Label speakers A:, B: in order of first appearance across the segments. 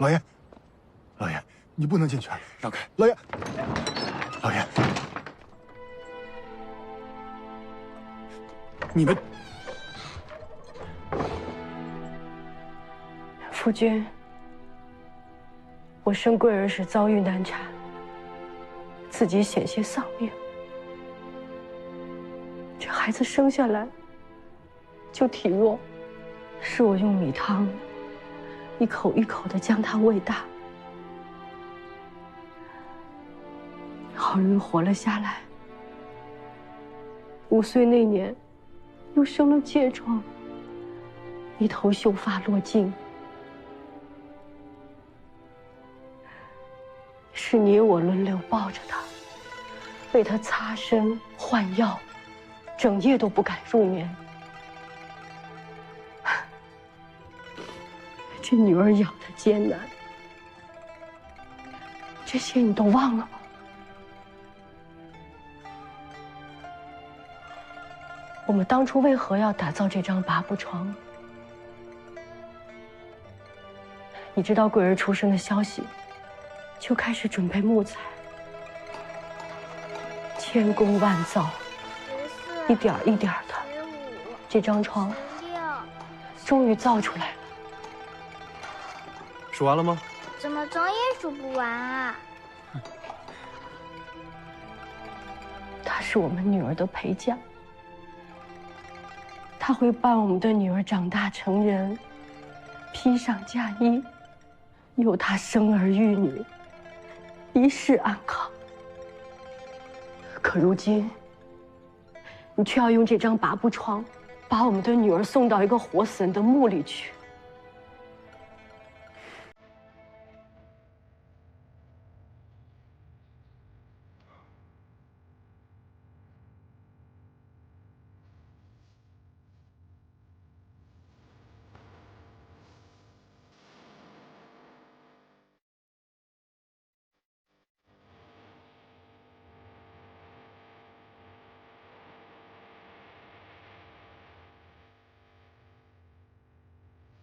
A: 老爷，老爷，你不能进去！
B: 让开！
A: 老爷，老爷，你们
C: 夫君，我生贵儿时遭遇难产，自己险些丧命。这孩子生下来就体弱，是我用米汤一口一口地将他喂大，好容易活了下来。5岁那年，又生了疥疮，一头秀发落尽。是你我轮流抱着他，为他擦身换药，整夜都不敢入眠。这女儿养的艰难，这些你都忘了吗？我们当初为何要打造这张拔步床？你知道贵儿出生的消息，就开始准备木材，千工万造，一点一点的，这张床终于造出来了。
B: 数完了吗？
D: 怎么总也数不完啊？
C: 他是我们女儿的陪嫁，他会伴我们的女儿长大成人，披上嫁衣，由他生儿育女，一世安康。可如今，你却要用这张拔步床，把我们的女儿送到一个活死人的墓里去。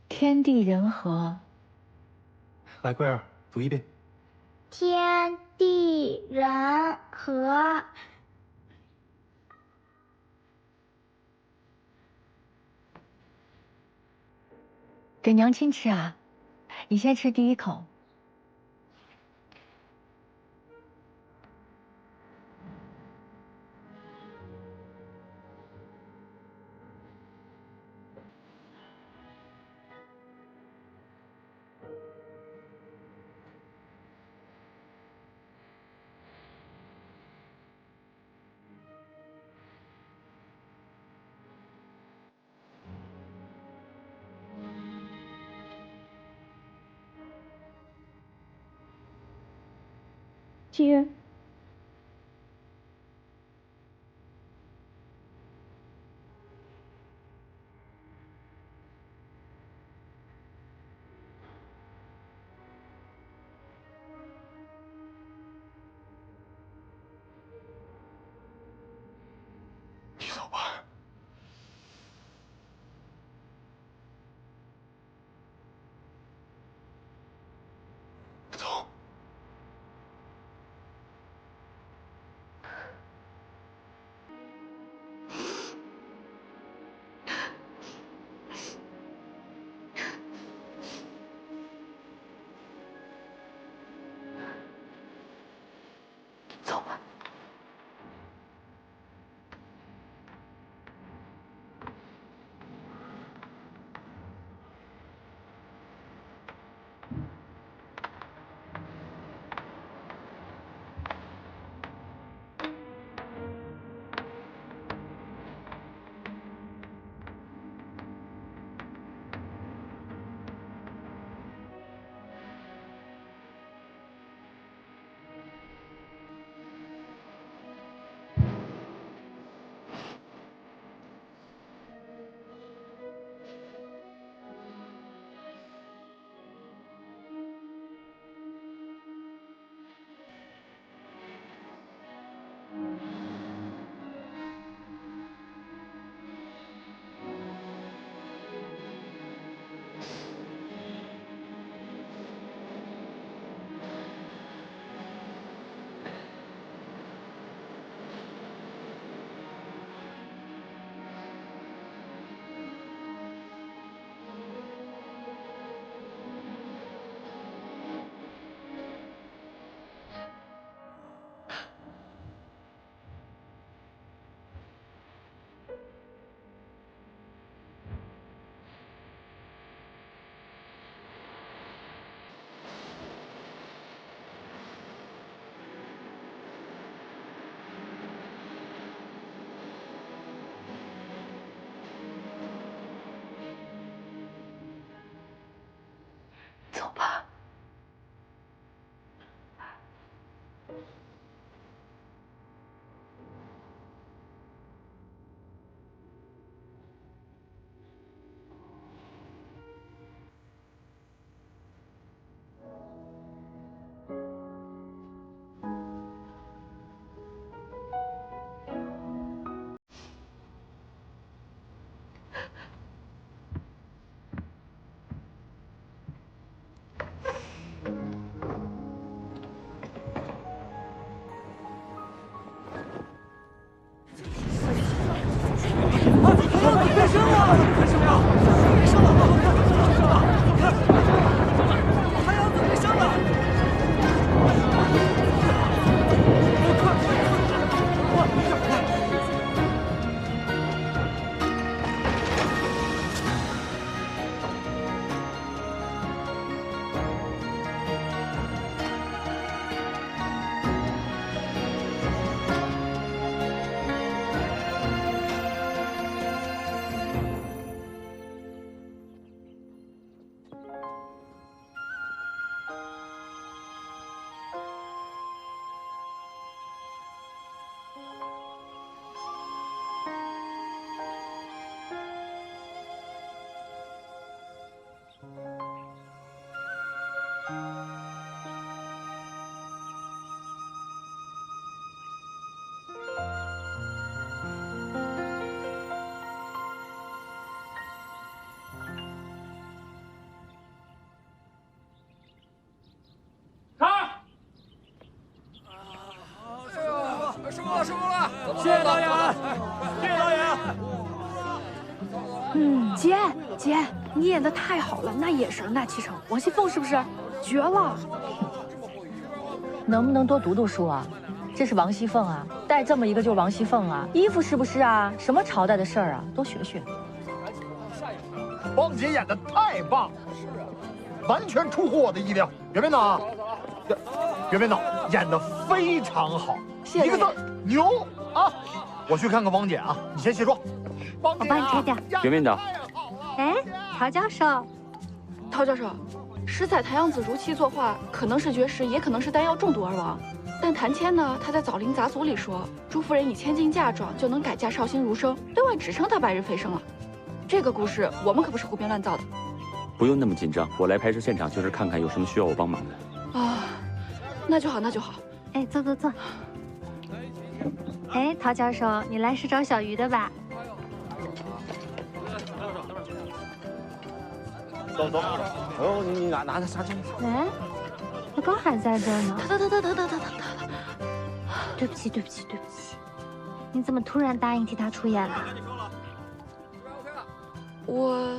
E: 天地人和。
A: 来，桂儿读一遍。
D: 天地人和。
E: 给娘亲吃啊，你先吃第一口。
C: 爹，
A: 你走吧。走。
C: 走吧。
B: 了，收工了！
A: 谢谢导演，谢谢导演。
F: 姐，你演的太好了，那眼神那气场，王熙凤是不是绝了？
E: 能不能多读读书啊？这是王熙凤啊，带这么一个就是王熙凤啊，衣服是不是啊？什么朝代的事儿啊，多学学。
G: 汪姐演的太棒了，完全出乎我的意料。别别闹，别闹，演的非常好，一个字牛啊！我去看看汪姐啊，你先卸妆。
D: 我帮你拆掉。
H: 袁院长，
D: 哎，陶教授，
F: 陶教授，十载太阳子如期作画，可能是绝食，也可能是丹药中毒而亡。但谭谦呢，他在《枣林杂俗》里说，朱夫人以千金嫁妆就能改嫁绍兴儒生，另外只剩他白日飞升了。这个故事我们可不是胡编乱造的。
H: 不用那么紧张，我来拍摄现场就是看看有什么需要我帮忙的。
F: 啊，那就好，那就好。
D: 哎，坐。哎，陶教授，你来是找小鱼的吧？
G: 走。哦，你拿着啥去？
D: 哎，我刚还在这儿呢。
F: 他。
D: 对不起，你怎么突然答应替他出演了？
F: 我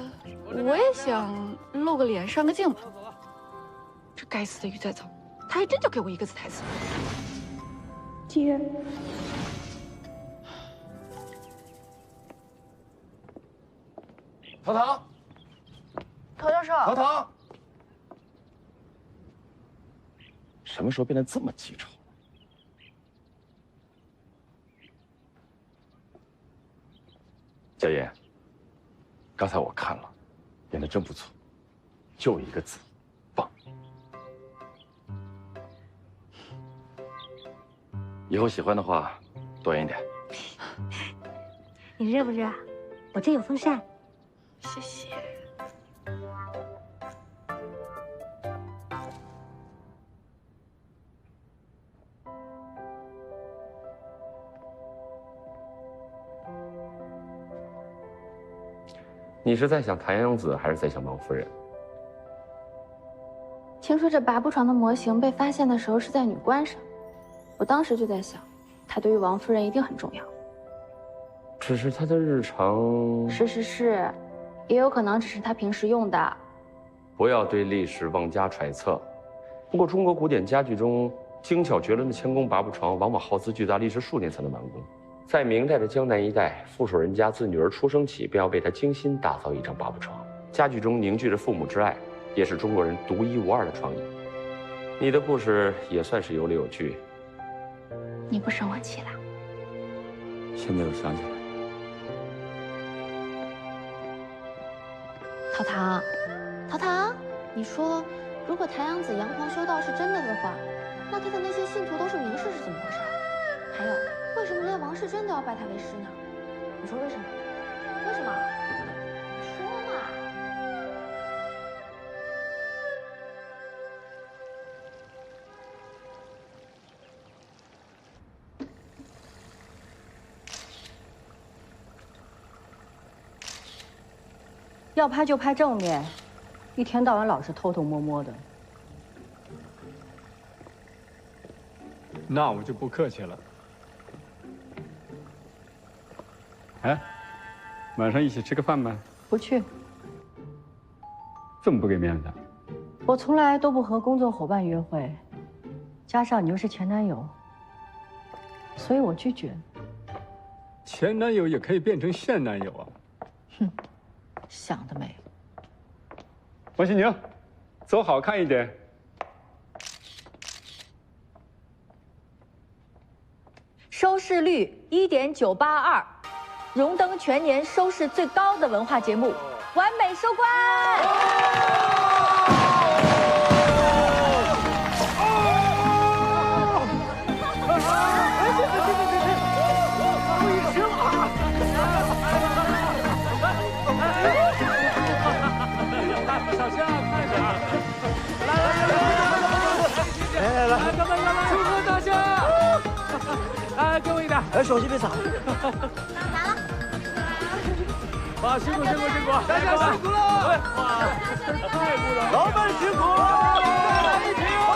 F: 也想露个脸，上个镜吧。这该死的于再早，他还真就给我一个字台词。
C: 姐，
G: 陶陶，
F: 陶教授，
G: 陶陶，
H: 什么时候变得这么记仇？佳妍，刚才我看了，演得真不错，就一个字，棒。以后喜欢的话，多演一点。
D: 你热不热？我这有风扇。
F: 谢谢。
H: 你是在想谭阳子，还是在想王夫人？
I: 听说这拔步床的模型被发现的时候是在女官上，我当时就在想，它对于王夫人一定很重要。
H: 只是她的日常……
I: 是，也有可能只是她平时用的。
H: 不要对历史妄加揣测。不过中国古典家具中精巧绝伦的谦宫拔步床，往往耗资巨大，历时数年才能完工。在明代的江南一带，富庶人家自女儿出生起便要为她精心打造一张拔步床，家具中凝聚着父母之爱，也是中国人独一无二的创意。你的故事也算是有理有据。
I: 你不生我气了？
H: 现在又想起来。
I: 陶唐，你说，如果谭阳子杨皇修道是真的话，那他的那些信徒都是名士是怎么回事？还有，为什么连王世贞都要拜他为师呢？你说为什么？为什么？你说嘛！
E: 要拍就拍正面，一天到晚老是偷偷摸摸的。
J: 那我就不客气了。哎，晚上一起吃个饭吧？
E: 不去，
J: 这么不给面子？
E: 我从来都不和工作伙伴约会，加上你又是前男友，所以我拒绝。
J: 前男友也可以变成现男友啊！
E: 哼，想得美！
J: 王心宁，走好看一点。
E: 收视率1.982，荣登全年收视最高的文化节目，完美收官。
J: 小夏，看着，来，干杯！祝贺大家！哎，给我一点。
A: 哎，小心别洒。
D: 拿了。
J: 哇，辛苦，大家辛苦了！哇，太不容易，
A: 老板辛苦了！
J: 一起哦！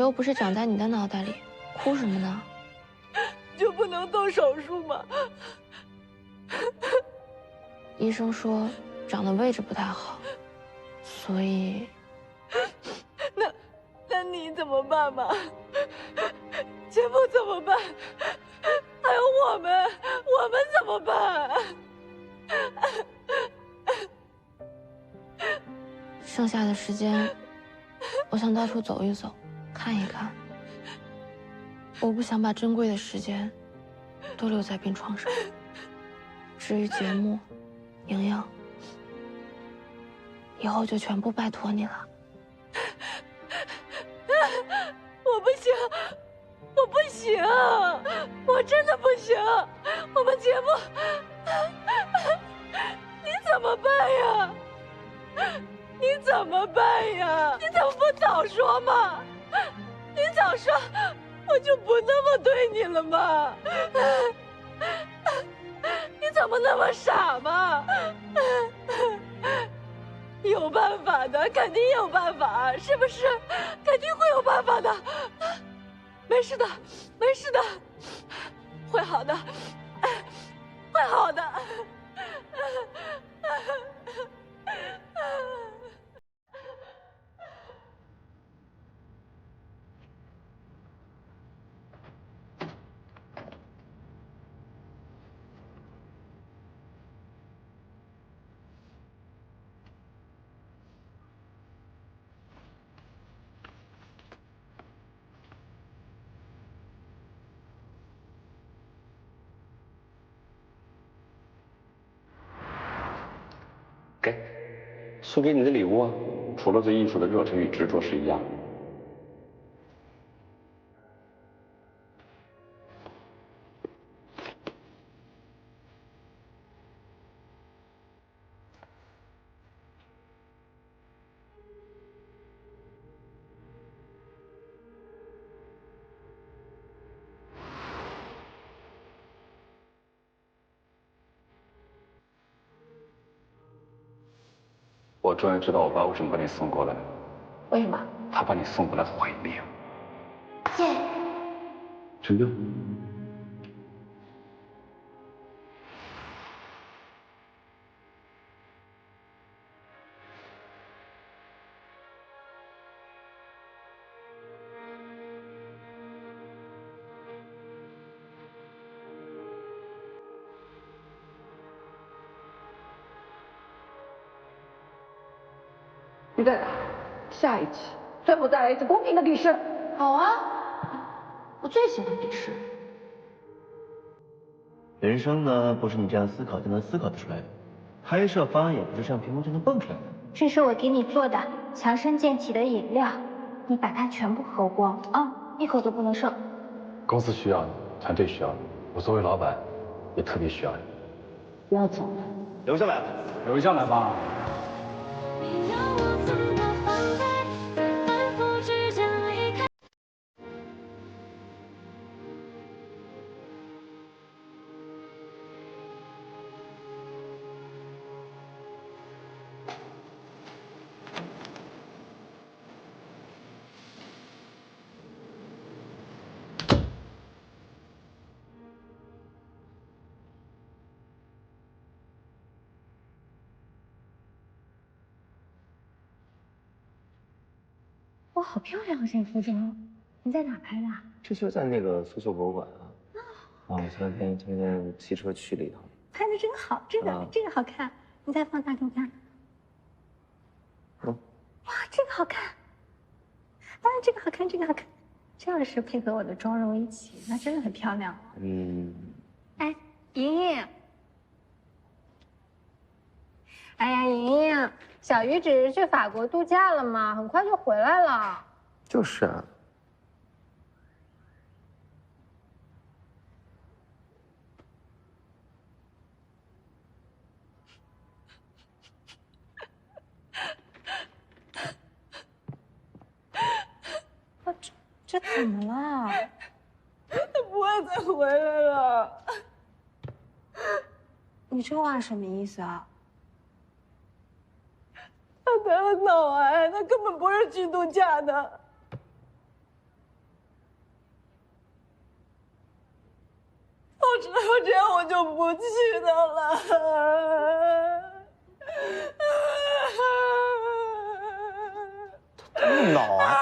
I: 又不是长在你的脑袋里，哭什么呢？
C: 就不能动手术吗？
I: 医生说长的位置不太好，所以……
C: 那你怎么办嘛？节目怎么办？还有我们怎么办？
I: 剩下的时间，我想到处走一走，看一看。我不想把珍贵的时间都留在病床上。至于节目、莹莹，以后就全部拜托你了。
C: 我不行，我不行，我真的不行。我们节目，你怎么办呀？你怎么办呀？你怎么不早说嘛？你早说，我就不那么对你了吗？你怎么那么傻嘛？有办法的，肯定有办法，是不是？肯定会有办法的。没事的，没事的，会好的，会好的。
H: 给，送给你的礼物啊，除了对艺术的热忱与执着是一样的。我终于知道我爸为什么把你送过来。
I: 为什么？
H: 他把你送过来毁灭。
I: 耶！
H: 真的？
C: 你在哪？下一期宣布再来一次公平的比试。
I: 好啊，我最喜欢比试。
B: 人生呢，不是你这样思考就能思考得出来的，拍摄方案也不是这样凭空就能蹦出来的。
D: 这是我给你做的强身健体的饮料，你把它全部喝光啊，一口都不能剩。
H: 公司需要你，团队需要你，我作为老板也特别需要你。
C: 不要走了，
B: 留下来，
J: 留下来吧。
D: 哇，好漂亮啊！这服装，你在哪拍的？
B: 这就在那个苏绣博物馆啊。我前两天骑车去了一趟。
D: 拍的真好，这个好看，你再放大给我看。哇，这个好看，啊，这个好看，这个好看，这要是配合我的妆容一起，那真的很漂亮了。哎，莹莹。哎呀，莹莹，小鱼只是去法国度假了嘛，很快就回来了。
B: 就是啊。
D: 这怎么了？
C: 他不会再回来了。
D: 你这话什么意思啊？
C: 他得了脑癌，他根本不是去度假的。就不去的了。
G: 这么恼啊！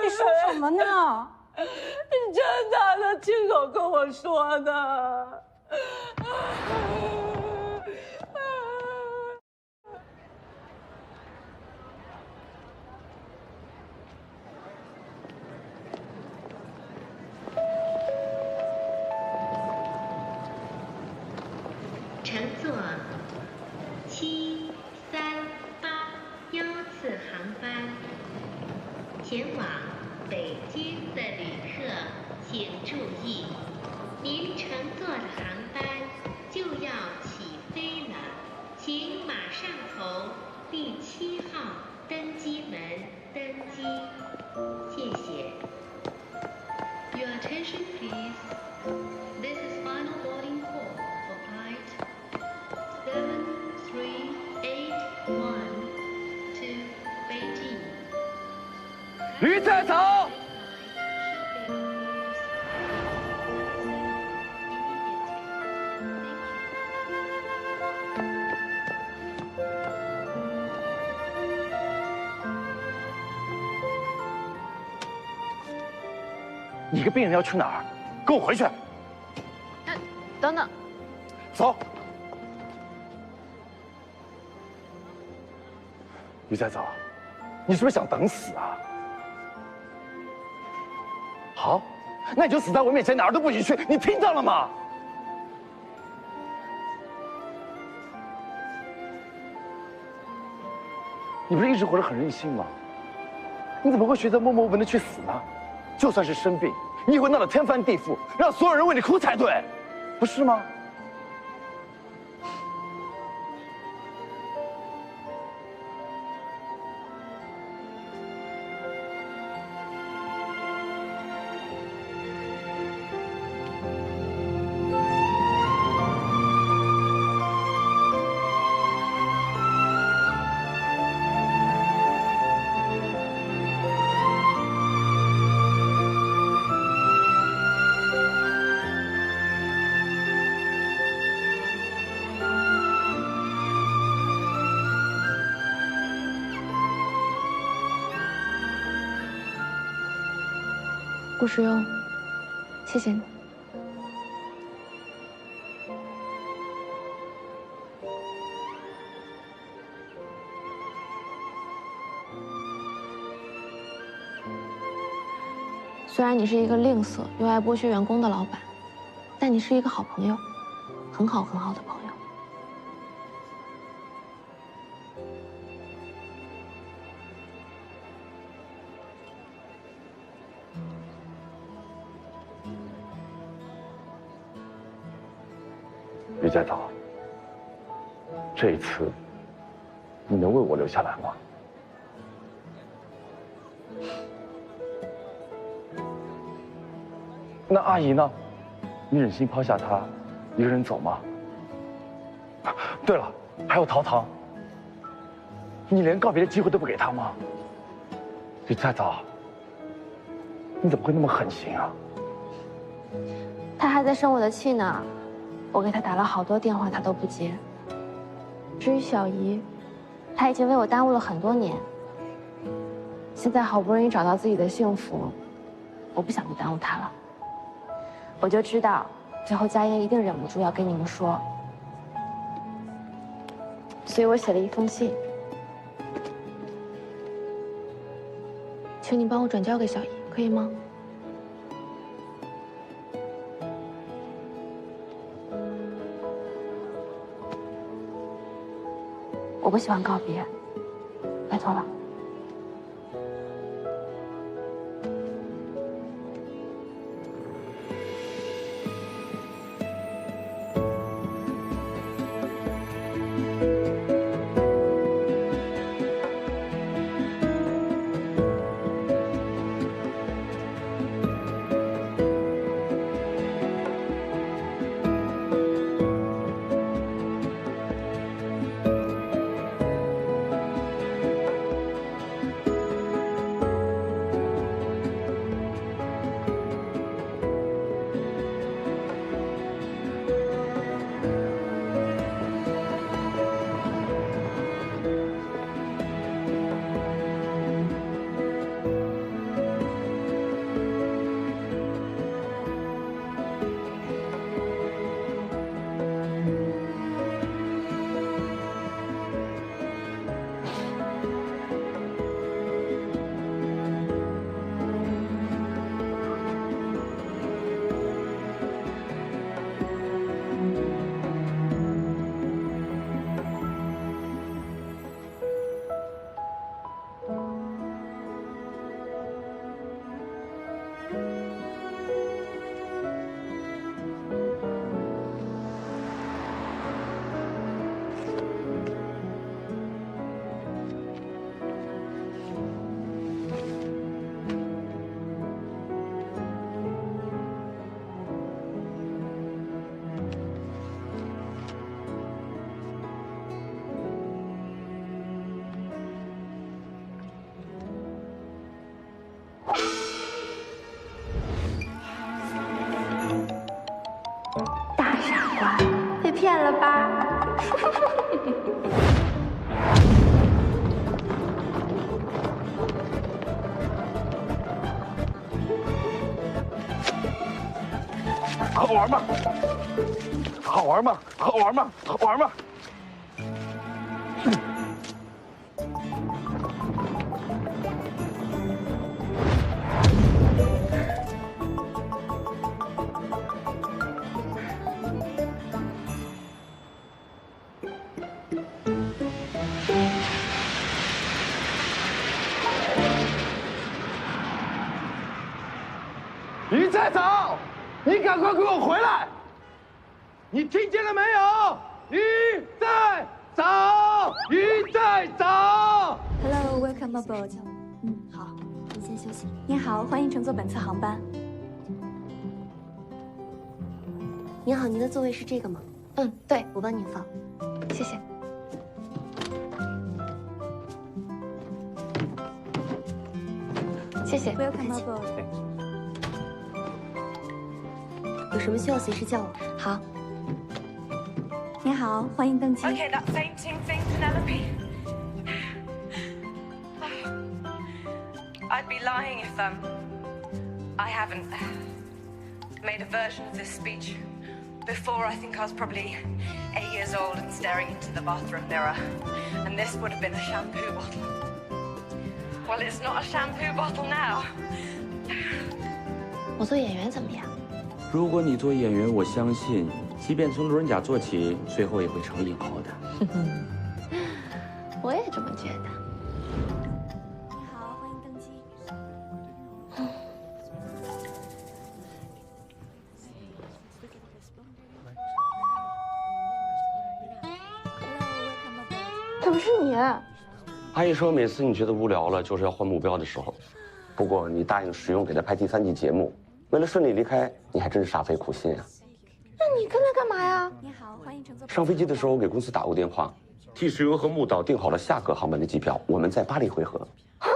D: 你说什么呢？
C: 真的，他亲口跟我说的。
K: 乘坐738次航班前往北京的旅客请注意，您乘坐的航班就要起飞了，请马上从第7号登机门登机，谢谢。Your attention please. This is final boarding call for flight 7381 to Beijing.
J: 驴在走。
B: 你一个病人要去哪儿？跟我回去。
F: 等等，
B: 走。于再早，你是不是想等死啊？好，那你就死在我面前，哪儿都不许去，你听到了吗？你不是一直活得很任性吗？你怎么会选择默默无闻的去死呢？就算是生病，你也会闹得天翻地覆，让所有人为你哭才对，不是吗？
F: 顾时庸，谢谢你。虽然你是一个吝啬又爱剥削员工的老板，但你是一个好朋友，很好很好的朋友。
B: 于再早，这一次你能为我留下来吗？那阿姨呢？你忍心抛下她一个人走吗？对了，还有陶唐，你连告别的机会都不给她吗？于再早，你怎么会那么狠心啊？
F: 他还在生我的气呢，我给他打了好多电话，他都不接。至于小姨，她已经为我耽误了很多年。现在好不容易找到自己的幸福，我不想再耽误她了。我就知道，最后佳嫣一定忍不住要跟你们说，所以我写了一封信，请你帮我转交给小姨，可以吗？我不喜欢告别，拜托了。
B: 玩吗？好玩吗？好玩吗？好玩吗？
A: 你再走，你赶快给我回来！你听见了没有？你再走，你再走。
D: Hello, welcome aboard. 好，你先休息。您好，欢迎乘坐本次航班。
I: 您好，您的座位是这个吗？对，我帮您放，谢谢。谢谢
D: Welcome aboard.
I: 有什么需要随时叫我。好。
D: 您好，欢迎登机。
L: Okay, that fainting thing, Penelope. I'd be lying if I haven't made a version of this speech before. I think I was probably 8 years old and staring into the bathroom mirror, and this would have been a shampoo bottle. Well, it's not a shampoo bottle now.
I: 我做演员怎么样？
H: 如果你做演员，我相信，即便从路人甲做起，最后也会成为影后的。
I: 我也这么觉得。
D: 你好，欢迎登机。
F: 这不是你。
H: 阿姨说，每次你觉得无聊了，就是要换目标的时候。不过你答应石勇给他拍第3季节目，为了顺利离开，你还真是煞费苦心啊。
F: 那你跟他干嘛呀？
D: 你好，欢迎乘坐。
H: 上飞机的时候，我给公司打过电话，替石勇和木岛订好了下个航班的机票，我们在巴黎会合。啊！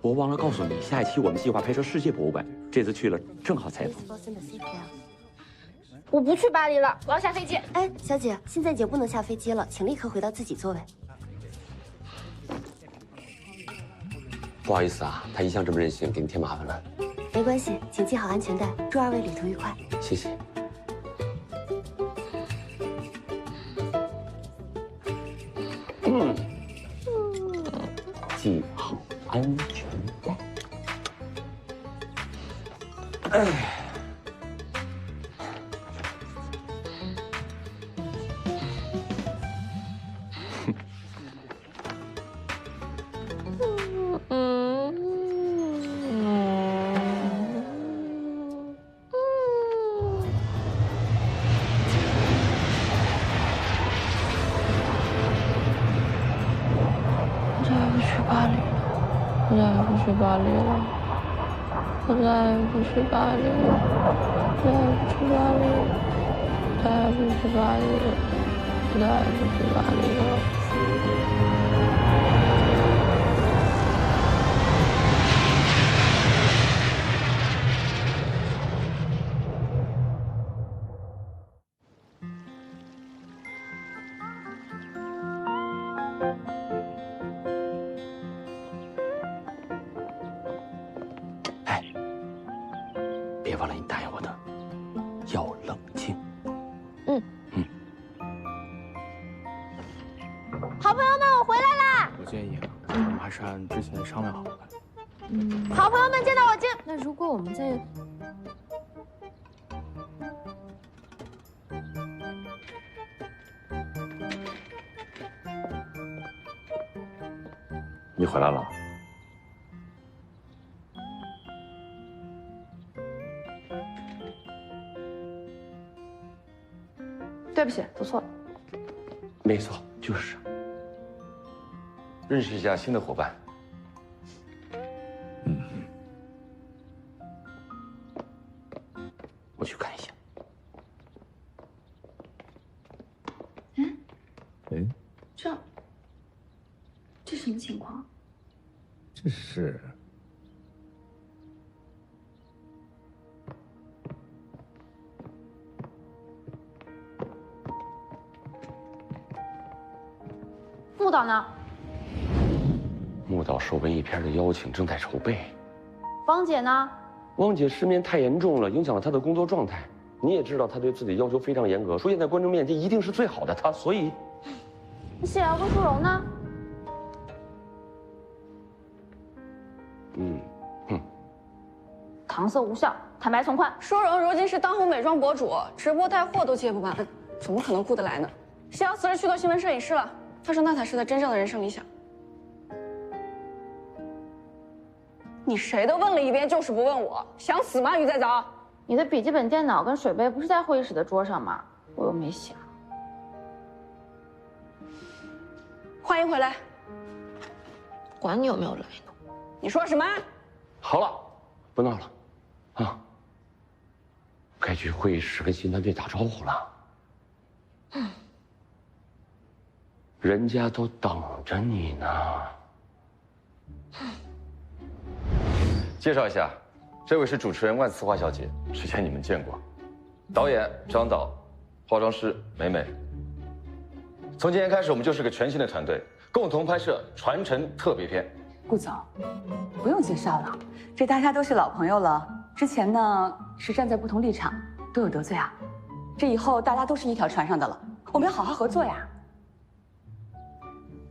H: 我忘了告诉你，下一期我们计划拍摄世界博物馆，这次去了正好采访。
F: 我不去巴黎了，我要下飞机。
I: 哎，小姐，现在已经不能下飞机了，请立刻回到自己座位。
H: 不好意思啊，他一向这么任性，给你添麻烦了。
I: 没关系，请系好安全带，祝2位旅途愉快。
H: 谢谢。系好安全带。哎。
F: 我再也不去巴黎了，我再也不去巴黎了，我再也不去巴黎了，我再也不去巴黎了，我再也不去巴黎了。
H: 别忘了你答应我的，要冷静。
F: 好朋友们，我回来啦！
B: 我建议我们还是按之前的商量好了。
F: 好朋友们，见到我见。
D: 那如果我们在……
H: 你回来了。
F: 对不起，走错了。
H: 没错，就是。认识一下新的伙伴。我去看一下。
D: 这什么情况？
G: 这是。
F: 木岛呢？
H: 木岛受文艺片的邀请，正在筹备。
F: 芳姐呢？
H: 汪姐失眠太严重了，影响了她的工作状态。你也知道，她对自己要求非常严格，出现在观众面前一定是最好的她，所以。
I: 那谢瑶跟舒荣呢？搪塞无效，坦白从宽。
F: 舒荣如今是当红美妆博主，直播带货都接不完，怎么可能顾得来呢？谢瑶辞职去做新闻摄影师了，他说那才是他真正的人生理想。你谁都问了一遍，就是不问我，想死吗？于再早，
I: 你的笔记本电脑跟水杯不是在会议室的桌上吗？我又没想。
F: 欢迎回来。
I: 管你有没有来呢？
F: 你说什么？
H: 好了，不闹了，啊，该去会议室跟新团队打招呼了。人家都等着你呢。
B: 介绍一下，这位是主持人万思华小姐，之前你们见过。导演张导，化妆师美美。从今天开始，我们就是个全新的团队，共同拍摄《传承》特别篇。
M: 顾总，不用介绍了，这大家都是老朋友了。之前呢是站在不同立场，都有得罪啊。这以后大家都是一条船上的了，我们要好好合作呀，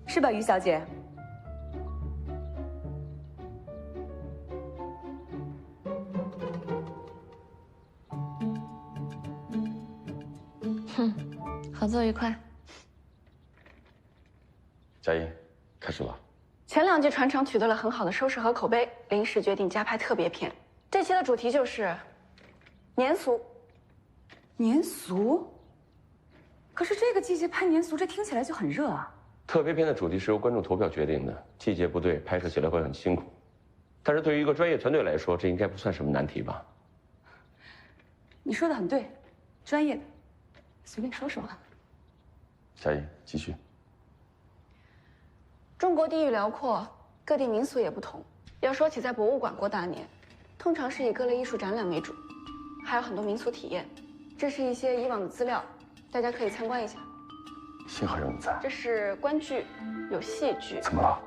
M: 是吧，于小姐？
F: 合作愉快。
B: 佳音，开始吧。
F: 前2季传承取得了很好的收视和口碑，临时决定加拍特别篇。这期的主题就是年俗。
M: 年俗？可是这个季节拍年俗，这听起来就很热啊。
H: 特别篇的主题是由观众投票决定的，季节不对，拍摄起来会很辛苦。但是对于一个专业团队来说，这应该不算什么难题吧？
M: 你说的很对，专业的，随便说说吧。
B: 佳音，继续。
F: 中国地域辽阔，各地民俗也不同。要说起在博物馆过大年，通常是以各类艺术展览为主，还有很多民俗体验。这是一些以往的资料，大家可以参观一下。
B: 幸好有你在。
F: 这是观剧，有戏剧。
B: 怎么了？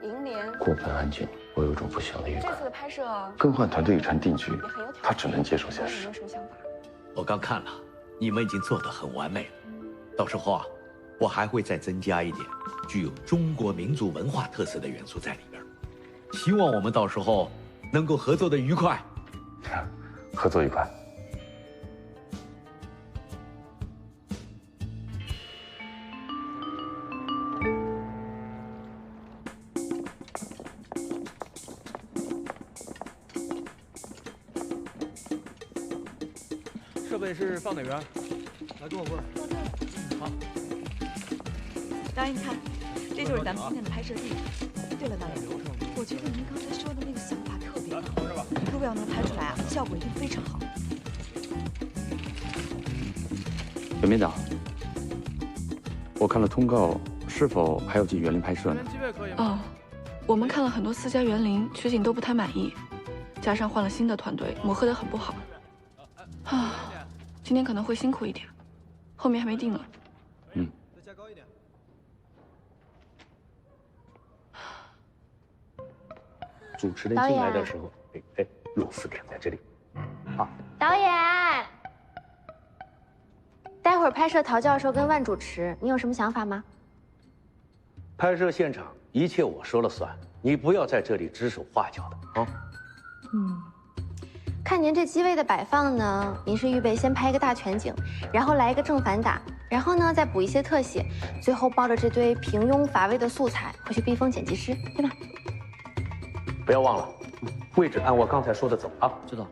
F: 银联。
H: 过分安静，我有一种不祥的预感。
F: 这次的拍摄
B: 更换团队已成定局，他只能接受现实。
F: 有什么想法？
N: 我刚看了，你们已经做得很完美了。到时候啊，我还会再增加一点具有中国民族文化特色的元素在里边。希望我们到时候能够合作的愉快。
B: 合作愉快。
J: 设备是放哪边？来，跟我过来。好。
M: 导演，你看，这就是咱们今天的拍摄地。对了，导演，我觉得您刚才说的那个想法特别好，如果要能拍出来啊，效果一定非常好。
H: 本编导，我看了通告，是否还要进园林拍摄呢？
F: 哦，我们看了很多私家园林，取景都不太满意，加上换了新的团队，磨合得很不好。啊，今天可能会辛苦一点，后面还没定呢。
J: 再加高一点。
O: 主持人进来的时候，露丝站在这里。啊，
I: 导演，待会儿拍摄陶教授跟万主持，你有什么想法吗？
O: 拍摄现场一切我说了算，你不要在这里指手画脚的啊。
I: 看您这机位的摆放呢，您是预备先拍一个大全景，然后来一个正反打，然后呢再补一些特写，最后抱着这堆平庸乏味的素材回去逼疯剪辑师，对吧？
O: 不要忘了，位置按我刚才说的走啊。
J: 知道。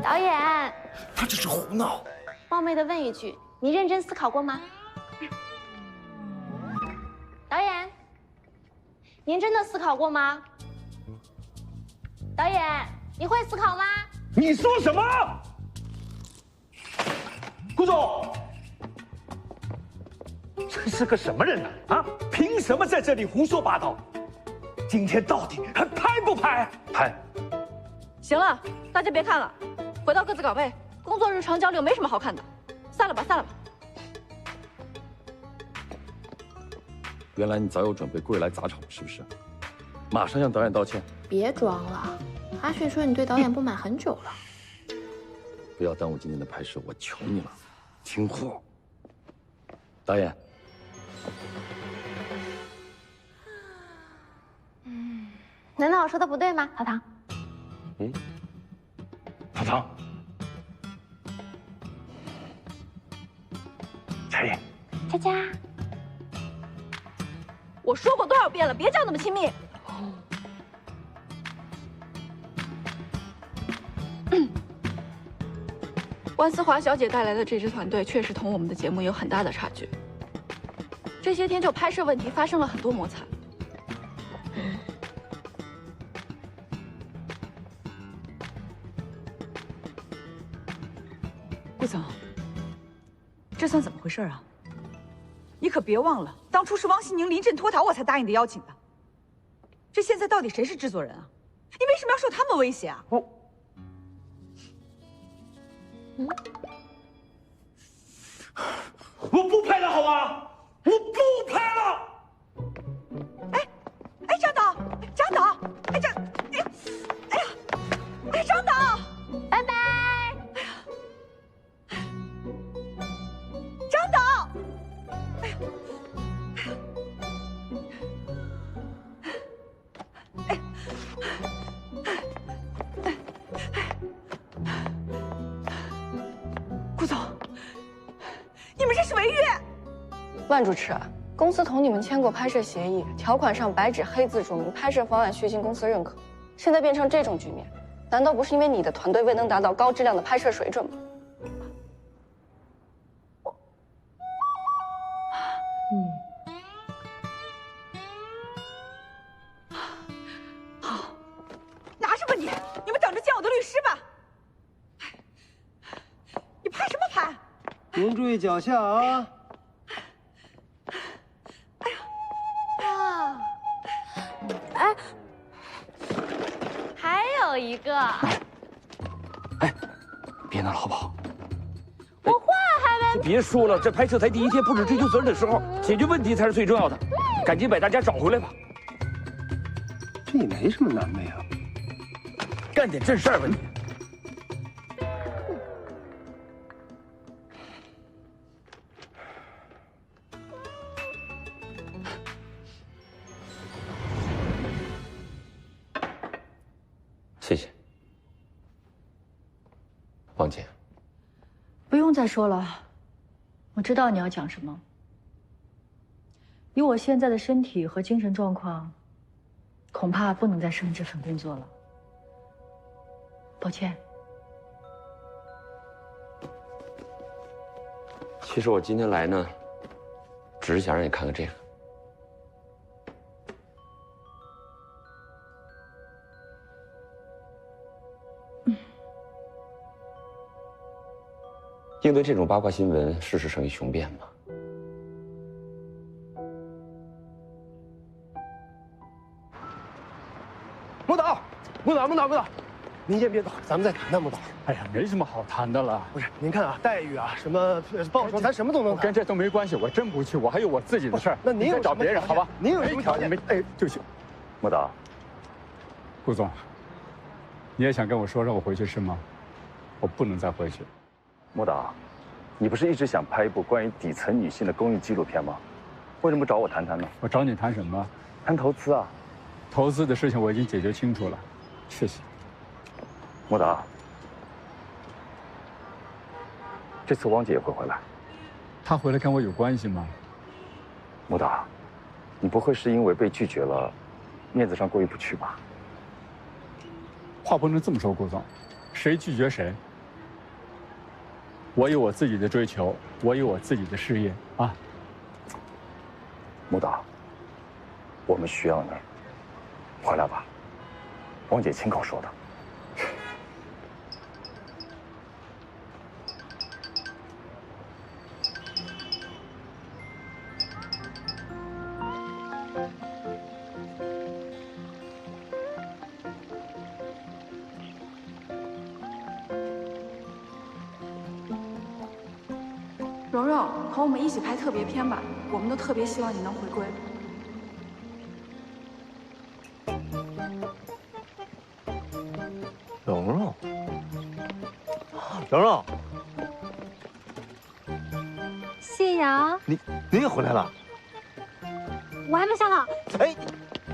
I: 导演，
G: 他这是胡闹。
I: 冒昧的问一句，你认真思考过吗？导演，您真的思考过吗？导演，你会思考吗？
O: 你说什么？顾总，这是个什么人呢？啊，凭什么在这里胡说八道？今天到底还拍不拍？拍。
F: 行了，大家别看了，回到各自岗位，工作日常交流没什么好看的，散了吧，散了吧。
B: 原来你早有准备，故意来砸场是不是？马上向导演道歉。
I: 别装了，
F: 阿迅说你对导演不满很久了。
B: 不要耽误今天的拍摄，我求你了，听话。导演。
I: 难道我说的不对吗，陶唐？
B: 陶唐，佳音，
I: 佳佳，
C: 我说过多少遍了，别叫那么亲密。
F: 万思华小姐带来的这支团队确实同我们的节目有很大的差距。这些天就拍摄问题发生了很多摩擦。
M: 顾总，这算怎么回事啊？你可别忘了，当初是汪希宁临阵脱逃，我才答应的邀请的。这现在到底谁是制作人啊？你为什么要受他们威胁啊？
O: 我不拍了，好吗？我不拍了。
M: 张导，张导，张导，
I: 拜拜。
M: 张导，顾总，你们这是违约！
F: 万主持，公司同你们签过拍摄协议，条款上白纸黑字注明拍摄方案需经公司认可。现在变成这种局面，难道不是因为你的团队未能达到高质量的拍摄水准吗？
M: 好，拿什么你？你们等着见我的律师吧！你拍什么拍？
A: 您注意脚下啊！
I: 哎，还有一个，
B: 别闹了，好不好？
I: 我话还没……
B: 别说了，这拍摄才第一天，不是追究责任的时候，解决问题才是最重要的。赶紧把大家找回来吧。
A: 这也没什么难的呀，
B: 干点正事儿吧你。
H: 谢谢，王姐。
E: 不用再说了，我知道你要讲什么。以我现在的身体和精神状况，恐怕不能再胜任这份工作了。抱歉。
H: 其实我今天来呢，只是想让你看看这个。应对这种八卦新闻，事事胜于雄辩嘛。
A: 穆导，您先别走，咱们再谈谈。穆导，
O: 哎呀，没什么好谈的了。
A: 不是，您看啊，待遇啊，什么报酬，咱什么都能谈。
O: 跟这都没关系，我真不去，我还有我自己的事儿。
A: 那您
O: 再找别人好吧？
A: 您有什么条件？
O: 没，对不起，
B: 穆导，
O: 顾总，你也想跟我说让我回去是吗？我不能再回去。
B: 穆导，你不是一直想拍一部关于底层女性的公益纪录片吗？为什么不找我谈谈呢？
O: 我找你谈什么？
B: 谈投资啊。
O: 投资的事情我已经解决清楚了，谢谢。
B: 穆导，这次汪姐也会回来。
O: 她回来跟我有关系吗？
B: 穆导，你不会是因为被拒绝了，面子上过意不去吧？
O: 话不能这么说，顾总，谁拒绝谁？我有我自己的追求，我有我自己的事业啊。
B: 穆导，我们需要你，回来吧。汪姐亲口说的。
F: 蓉蓉，和我们一起拍特别片吧，我们都特别希望你能回归。
A: 蓉蓉，
D: 谢阳，
A: 你也回来了？
D: 我还没想好。
A: 哎，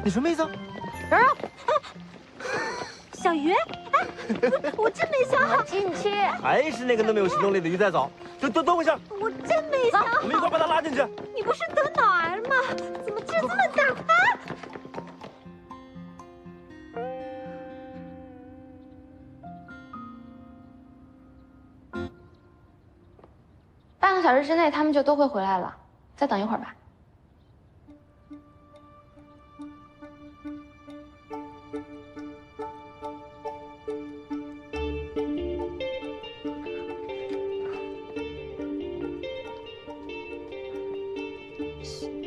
A: 你什么意思？
D: 蓉蓉，小鱼，哎，我真没想好。
P: 进去。
A: 还是那个那么有行动力的鱼在走。等我一下。
D: 我真没想好。
A: 我们一块把他拉进去。
D: 你不是得脑癌吗？怎么劲这么大啊？
F: 半个小时之内，他们就都会回来了。再等一会儿吧。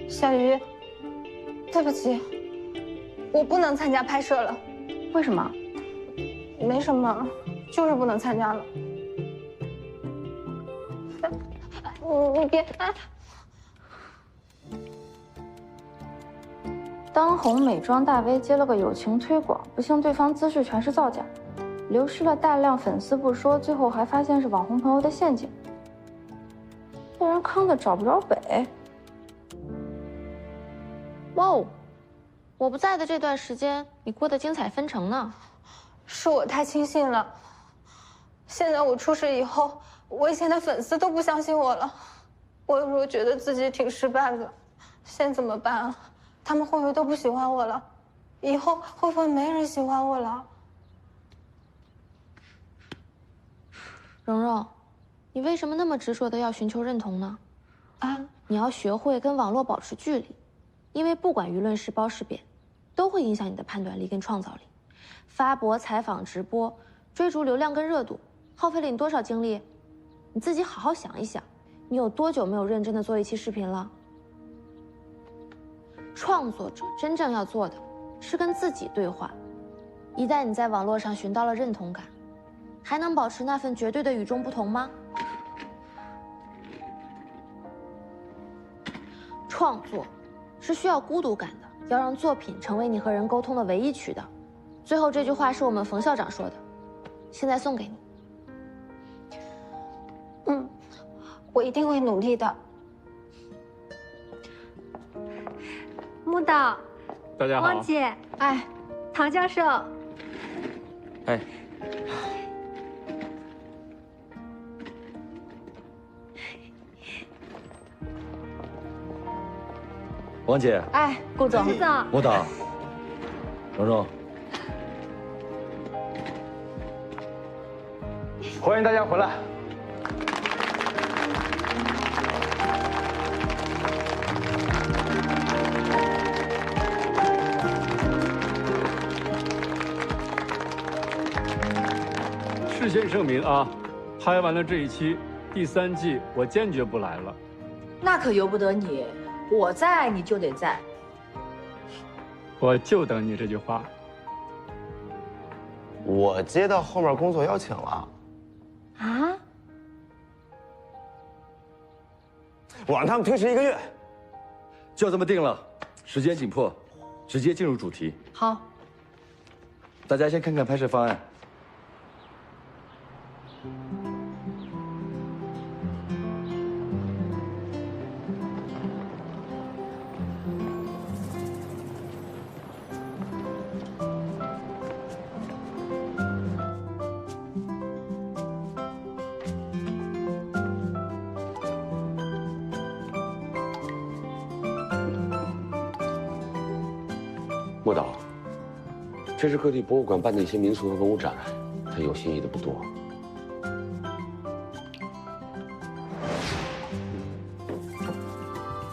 Q: 小鱼，对不起，我不能参加拍摄了。
F: 为什么？
Q: 没什么，就是不能参加了。 你别！
F: 当红美妆大 V 接了个友情推广，不幸对方姿势全是造假，流失了大量粉丝不说，最后还发现是网红朋友的陷阱，被人坑的找不着北。
I: 哇哦，我不在的这段时间，你过得精彩纷呈呢。
Q: 是我太轻信了。现在我出事以后。 我以前的粉丝都不相信我了，我有时候觉得自己挺失败的，现在怎么办啊？他们会不会都不喜欢我了？以后会不会没人喜欢我了？
I: 蓉蓉，你为什么那么执着的要寻求认同呢？啊，你要学会跟网络保持距离，因为不管舆论是褒是贬，都会影响你的判断力跟创造力。发博、采访、直播，追逐流量跟热度，耗费了你多少精力？ 你自己好好想一想，你有多久没有认真的做一期视频了？创作者真正要做的是跟自己对话。一旦你在网络上寻到了认同感，还能保持那份绝对的与众不同吗？创作是需要孤独感的，要让作品成为你和人沟通的唯一渠道。最后这句话是我们冯校长说的，现在送给你。
Q: 我一定会努力的。
D: 木导，
J: 大家好，
D: 汪姐，哎，唐教授，
H: 哎，
B: 王姐，
E: 哎，顾总，
D: 顾总，
B: 木导，蓉蓉，
A: 欢迎大家回来。
J: 事先声明啊，拍完了这一期，第3季我坚决不来了。
E: 那可由不得你，我在你就得在。
J: 我就等你这句话。
R: 我接到后面工作邀请了。
D: 啊？
R: 我让他们推迟1个月。
B: 就这么定了，时间紧迫，直接进入主题。
E: 好，
B: 大家先看看拍摄方案。
H: 莫导，这是各地博物馆办的一些民俗和文物展，他有心意的不多。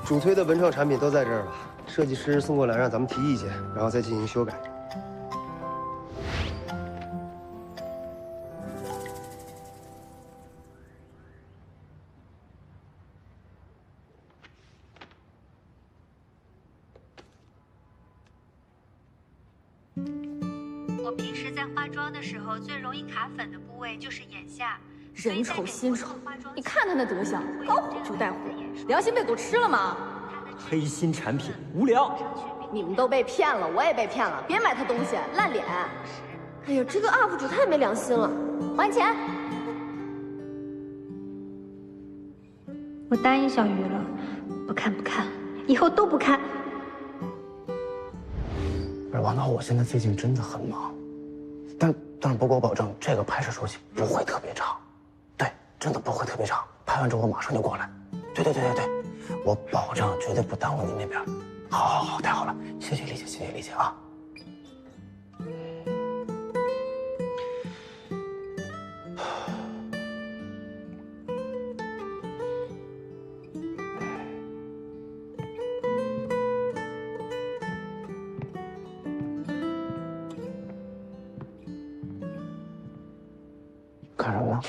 S: 主推的文创产品都在这儿了，设计师送过来让咱们提意见，然后再进行修改。
D: 我平时在化妆的时候，最容易卡粉的部位就是眼下。
M: 人丑心丑，你看他那德行，高虎就带虎，良心被狗吃了吗？
O: 黑心产品，无聊。
M: 你们都被骗了，我也被骗了，别买他东西，烂脸。
P: 哎呀，这个 UP 主太没良心了，还钱！
Q: 我答应小鱼了，不看，以后都不看。
R: 不是王导，我现在最近真的很忙，但是不过我保证这个拍摄周期不会特别长，对，真的不会特别长。拍完之后我马上就过来。对，我保证绝对不耽误您那边。好，太好了，谢谢丽姐啊。看什么呢？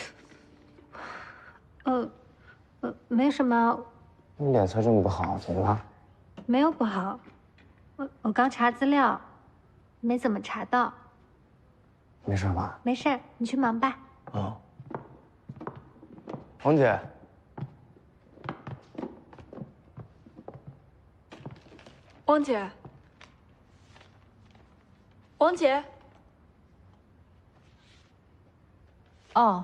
Q: 没什么。
R: 你脸色这么不好，怎么了？
Q: 没有不好，我刚查资料，没怎么查到。
R: 没事吧？
Q: 没事，你去忙吧。
R: 哦。王姐。
F: 王姐。王姐。
E: 哦。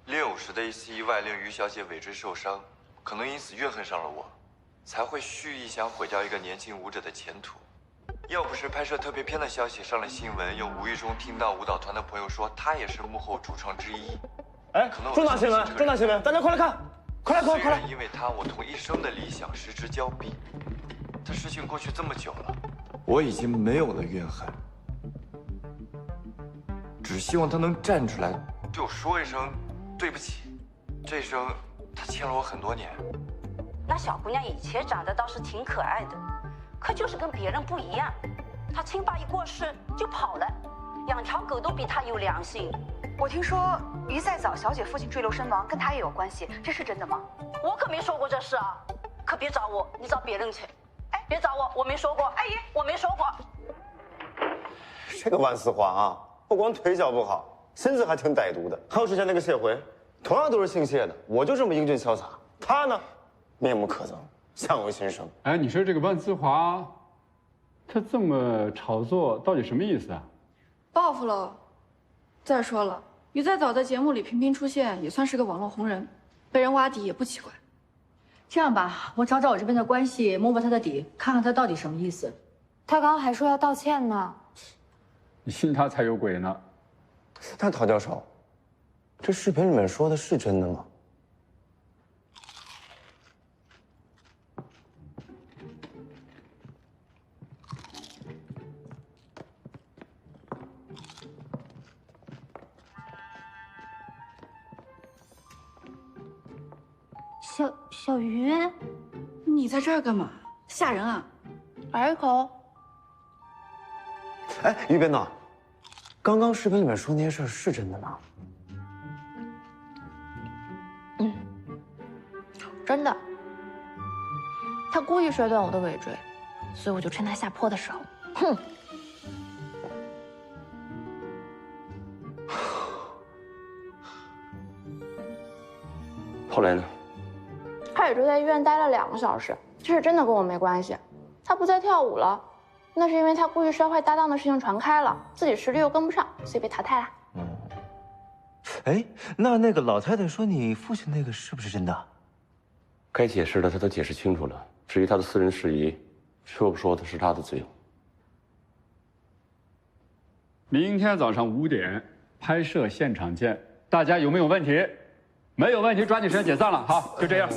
P: 650的一次意外令于小姐尾椎受伤，可能因此怨恨上了我，才会蓄意想毁掉一个年轻舞者的前途。要不是拍摄特别片的消息上了新闻，又无意中听到舞蹈团的朋友说他也是幕后主创之一，
R: 哎，重大新闻，大家快来看，快来！
P: 虽然因为他，我同一生的理想失之交臂，但事情过去这么久了，我已经没有了怨恨，只希望他能站出来对我说一声对不起。这一生他欠了我很多年。
T: 那小姑娘以前长得倒是挺可爱的，可就是跟别人不一样。她亲爸一过世就跑了，养条狗都比她有良心。
U: 我听说于再早小姐父亲坠楼身亡，跟她也有关系，这是真的吗？
T: 我可没说过这事啊，可别找我，你找别人去。哎，别找我，我没说过。阿姨，我没说过。
R: 这个万丝花啊，不光腿脚不好，身子还挺歹毒的。还有之前那个谢回，同样都是姓谢的，我就这么英俊潇洒，他呢，面目可憎，相由心生。
V: 哎，你说这个万丝华，他这么炒作，到底什么意思啊？
F: 报复喽！再说了，于再早在节目里频频出现，也算是个网络红人，被人挖底也不奇怪。
E: 这样吧，我找找我这边的关系，摸摸他的底，看看他到底什么意思。
Q: 他刚刚还说要道歉呢。
V: 你信他才有鬼呢。
R: 但陶教授，这视频里面说的是真的吗？
Q: 小鱼，
F: 你在这儿干嘛？吓人啊！
Q: 儿口。
R: 哎，于编导，刚刚视频里面说那些事儿是真的吗？
I: 真的。他故意摔断我的尾椎，所以我就趁他下坡的时候，哼。
H: 后来呢？
I: 他也就在医院待了2个小时，这事真的跟我没关系。他不再跳舞了，那是因为他故意摔坏搭档的事情传开了，自己实力又跟不上，所以被淘汰了。
W: 哎，那个老太太说你父亲那个是不是真的？
H: 该解释的他都解释清楚了，至于他的私人事宜，说不说的是他的自由。
V: 明天早上5点，拍摄现场见。大家有没有问题？没有问题，抓紧时间解散了。好，就这样。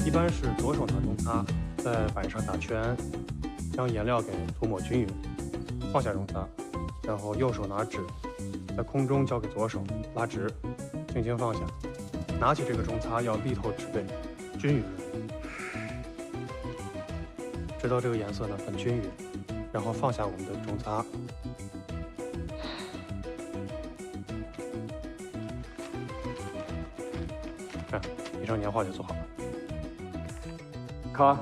X: 一般是左手拿中擦，在板上打圈，将颜料给涂抹均匀，放下中擦，然后右手拿纸，在空中交给左手拉直，轻轻放下。拿起这个中擦要力透纸背，均匀，直到这个颜色呢很均匀，然后放下我们的中擦。看，一张年画就做好了。
V: 卡，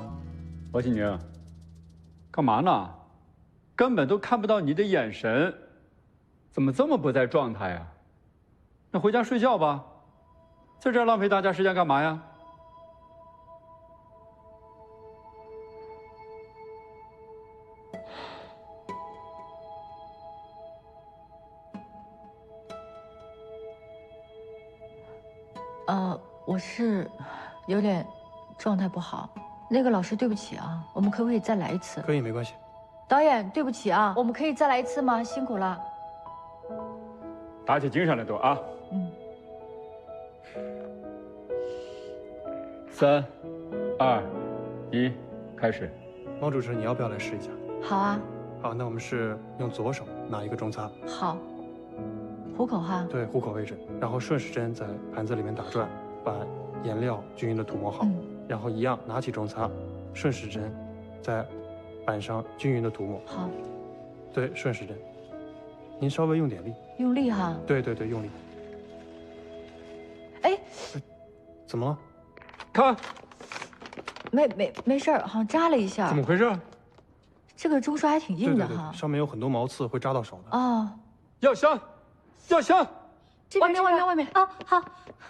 V: 王心宁，干嘛呢？根本都看不到你的眼神，怎么这么不在状态呀？那回家睡觉吧，在这儿浪费大家时间干嘛呀？
E: 我是有点状态不好。那个老师，对不起啊，我们可不可以再来一次？
X: 可以，没关系。
E: 导演，对不起啊，我们可以再来一次吗？辛苦了。
V: 打起精神来都啊。3、2、1，开始。
X: 毛主持人，你要不要来试一下？
E: 好啊。
X: 好，那我们是用左手拿一个中擦。
E: 好。虎口哈。
X: 对，虎口位置，然后顺时针在盘子里面打转，把颜料均匀的涂抹好。然后一样拿起中擦，顺时针在板上均匀的涂抹。
E: 好。
X: 对，顺时针。您稍微用点力。
E: 用力哈。
X: 对对对，用力。
E: 哎，
X: 怎么了？
V: 看。
E: 没事儿，好像扎了一下。
X: 怎么回事？
E: 这个中刷还挺硬的哈。
X: 对，上面有很多毛刺，会扎到手的。
E: 哦。
V: 要香，要香。
E: 外面啊，好，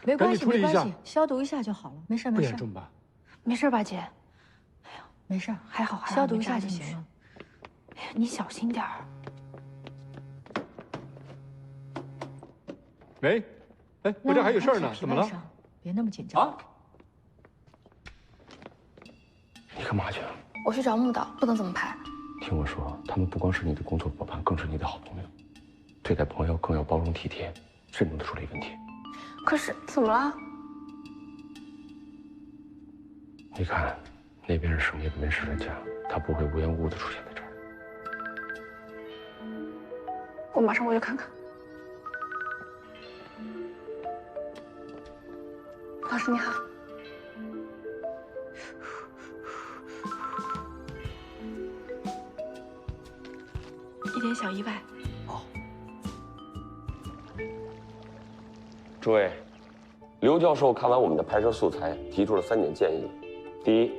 E: 没关系，
V: 没关系，
E: 消毒一下就好了，没事。
V: 不严重吧？
I: 没事吧，姐？
E: 哎呦，没事，
I: 还好，
E: 消毒一下就行了。
I: 哎呀，你小心点儿。
V: 喂，哎，我这还有事儿呢，怎么了？
E: 别那么紧张啊！
H: 你干嘛去？
I: 我去找木导，不能这么拍。
H: 听我说，他们不光是你的工作伙伴，更是你的好朋友。对待朋友更要包容体贴，慎重的处理问题。
I: 可是怎么了？
H: 你看，那边是省业的门市专家，他不会无缘无故的出现在这儿。
I: 我马上过去看看。老师你好。
F: 一点小意外。
H: 诸位，刘教授看完我们的拍摄素材，提出了3点建议。第一，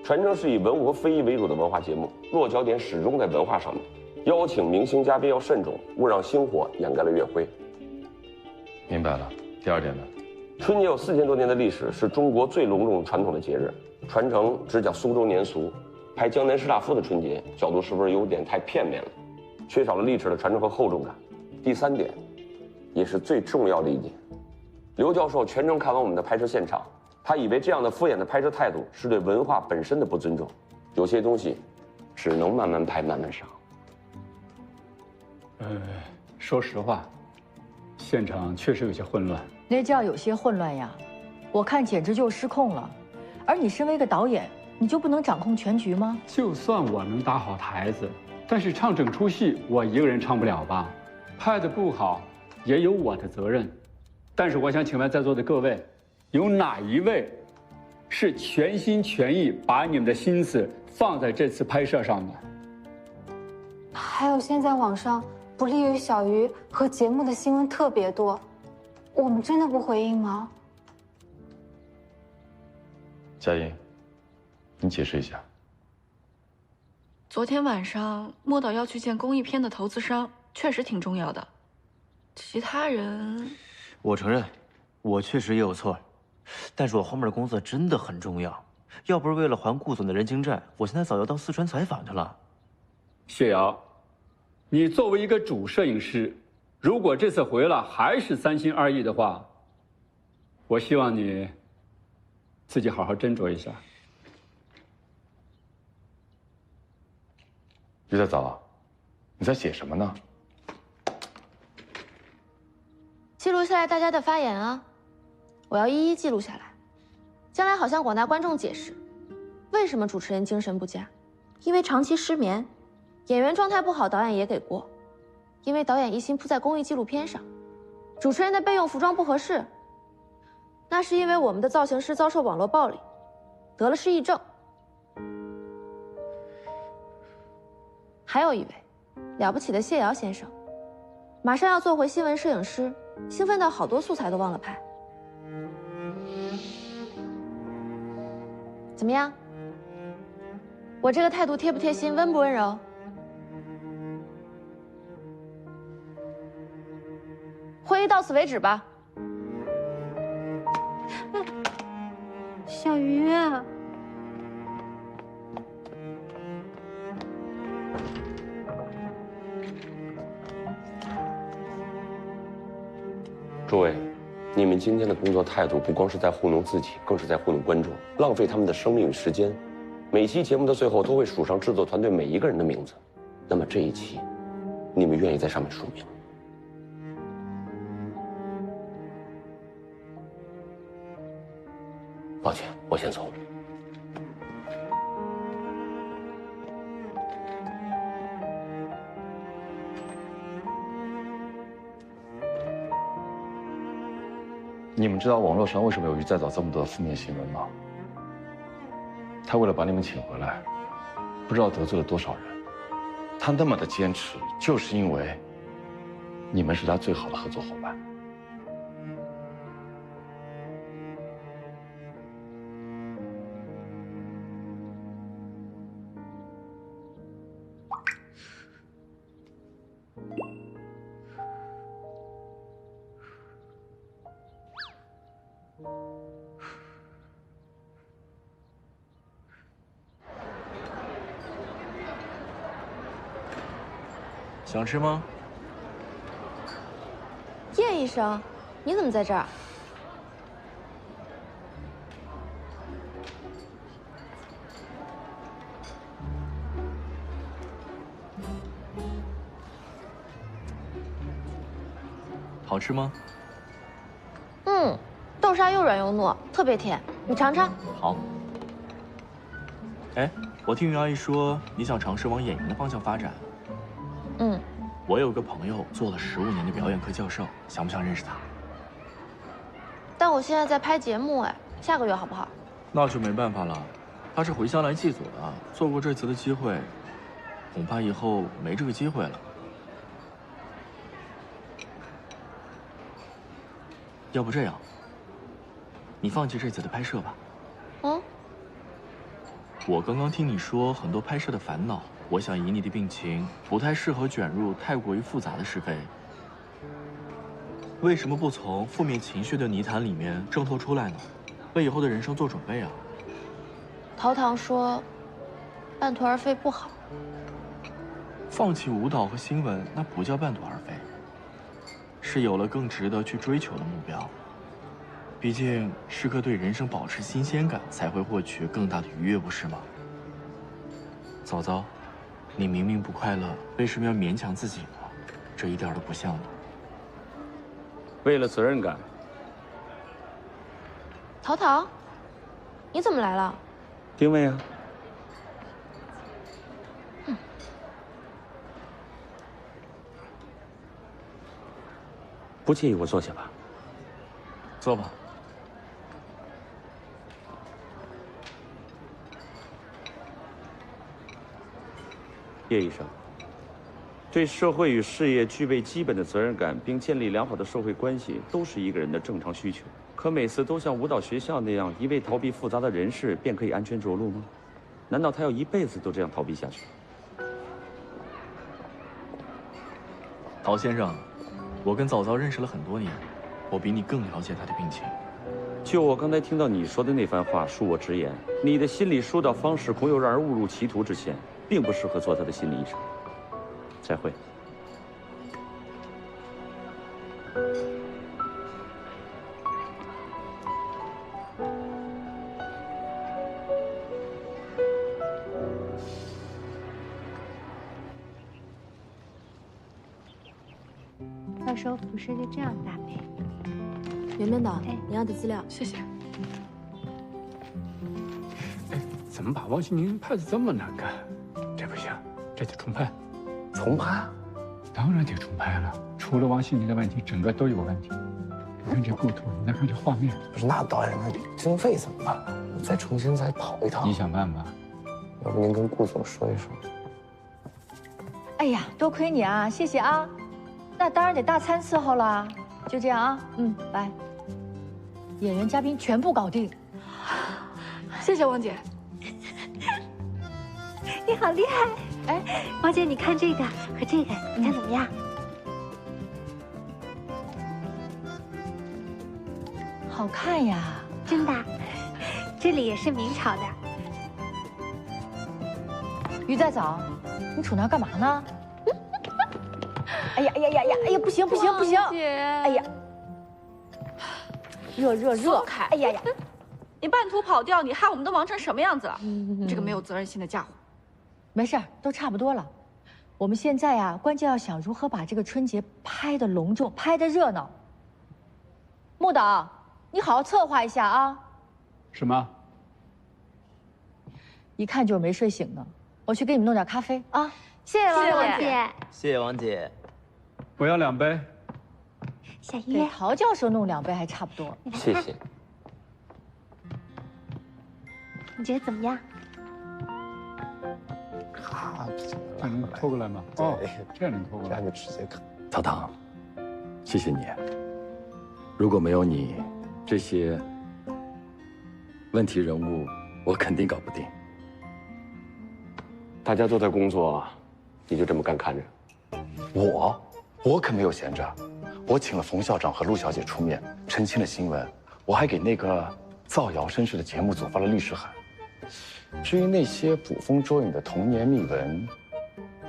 H: 传承是以文物和非遗为主的文化节目，落脚点始终在文化上面，邀请明星嘉宾要慎重，勿让星火掩盖了月辉。
G: 明白了。第2点呢？
H: 春节有4000多年的历史，是中国最隆重传统的节日。传承只讲苏州年俗，拍江南士大夫的春节，角度是不是有点太片面了？缺少了历史的传承和厚重感。第3点，也是最重要的一点，刘教授全程看完我们的拍摄现场，他以为这样的敷衍的拍摄态度是对文化本身的不尊重。有些东西，只能慢慢拍，慢慢上。
V: 说实话，现场确实有些混乱。
E: 那叫有些混乱呀，我看简直就失控了。而你身为一个导演，你就不能掌控全局吗？
V: 就算我能搭好台子，但是唱整出戏我一个人唱不了吧？拍得不好，也有我的责任。但是我想请问在座的各位，有哪一位是全心全意把你们的心思放在这次拍摄上的？
Q: 还有现在网上不利于小鱼和节目的新闻特别多，我们真的不回应吗？
G: 佳音，你解释一下。
F: 昨天晚上莫导要去见公益片的投资商，确实挺重要的。其他人，
W: 我承认，我确实也有错，但是我后面的工作真的很重要，要不是为了还顾总的人情债，我现在早要到四川采访去了。
V: 谢瑶，你作为一个主摄影师，如果这次回来还是3心2意的话，我希望你自己好好斟酌一下。
G: 于在早，你在写什么呢？
I: 记录下来大家的发言啊，我要一一记录下来，将来好向广大观众解释，为什么主持人精神不佳，因为长期失眠，演员状态不好，导演也给过，因为导演一心扑在公益纪录片上，主持人的备用服装不合适，那是因为我们的造型师遭受网络暴力，得了失忆症。还有一位，了不起的谢瑶先生，马上要做回新闻摄影师，兴奋到好多素材都忘了拍。怎么样？
F: 我这个态度贴不贴心，温不温柔？会议到此为止吧。
D: 小鱼，
H: 诸位，你们今天的工作态度不光是在糊弄自己，更是在糊弄观众，浪费他们的生命与时间。每期节目的最后都会署上制作团队每一个人的名字，那么这一期，你们愿意在上面署名？抱歉，我先走。
G: 你们知道网络上为什么有于再早这么多的负面新闻吗？他为了把你们请回来，不知道得罪了多少人。他那么的坚持，就是因为你们是他最好的合作伙伴。
W: 想吃吗？
F: 叶医生，你怎么在这儿？
W: 好吃吗？
F: 豆沙又软又糯，特别甜，你尝尝。
W: 好。哎，我听云阿姨说你想尝试往演员的方向发展。我有个朋友做了15年的表演课教授，想不想认识他？
F: 但我现在在拍节目，下个月好不好？
W: 那就没办法了，他是回乡来祭祖的，错过这次的机会，恐怕以后没这个机会了。要不这样，你放弃这次的拍摄吧。我刚刚听你说很多拍摄的烦恼。我想以你的病情，不太适合卷入太过于复杂的是非。为什么不从负面情绪的泥潭里面挣脱出来呢？为以后的人生做准备啊。
F: 陶唐说，半途而废不好。
W: 放弃舞蹈和新闻，那不叫半途而废，是有了更值得去追求的目标。毕竟时刻对人生保持新鲜感，才会获取更大的愉悦，不是吗？早早。你明明不快乐，为什么要勉强自己呢？这一点都不像你。
V: 为了责任感。
F: 陶陶，你怎么来了？
V: 定位啊。不介意我坐下吧？
W: 坐吧。
V: 叶医生，对社会与事业具备基本的责任感，并建立良好的社会关系，都是一个人的正常需求。可每次都像舞蹈学校那样，一味逃避复杂的人事，便可以安全着陆吗？难道他要一辈子都这样逃避下去？
W: 陶先生，我跟早早认识了很多年，我比你更了解他的病情。
V: 就我刚才听到你说的那番话，恕我直言，你的心理疏导方式恐有让人误入歧途之嫌。并不适合做他的心理医生。再会。
D: 到时候服饰就这样搭配。
F: 袁编导，你要的资料，谢谢。
V: 怎么把王心凌拍的这么难看？这不行，这得重拍。
R: 重拍？
V: 当然得重拍了。除了王心凌的问题，整个都有问题。你看这构图，你再看这画面。
R: 不是，那导演那经费怎么办？我再重新跑一趟。
V: 你想办法。
R: 要不您跟顾总说一说。
E: 哎呀，多亏你啊，谢谢啊。那当然得大餐伺候啦。就这样啊，拜。演员、嘉宾全部搞定。
F: 谢谢王姐。
D: 你好厉害！哎，王姐，你看这个和这个，你看怎么样？
E: 好看呀！
D: 真的，这里也是明朝的。
E: 于再早，你杵那儿干嘛呢？哎呀哎呀呀呀！哎呀，不行不行不行！哎呀，热！哎呀呀！
F: 你半途跑掉，你害我们都忙成什么样子了？你这个没有责任心的家伙！
E: 没事儿，都差不多了。我们现在呀，关键要想如何把这个春节拍得隆重，拍得热闹。穆导，你好好策划一下啊。
V: 什么？
E: 一看就是没睡醒呢。我去给你们弄点咖啡啊。
D: 谢谢王姐。
C: 谢谢王姐。
V: 我要2杯。
D: 小鱼，
E: 给陶教授弄2杯还差不多。
H: 谢谢。
D: 你觉得怎么样？
V: 能拖过来吗？哦，这样能拖过来。
R: 这样就直接看。
G: 陶唐，谢谢你。如果没有你，这些问题人物我肯定搞不定。
H: 大家都在工作，你就这么干看着？
G: 我可没有闲着，我请了冯校长和陆小姐出面澄清了新闻，我还给那个造谣生事的节目组发了律师函。至于那些捕风捉影的童年秘闻，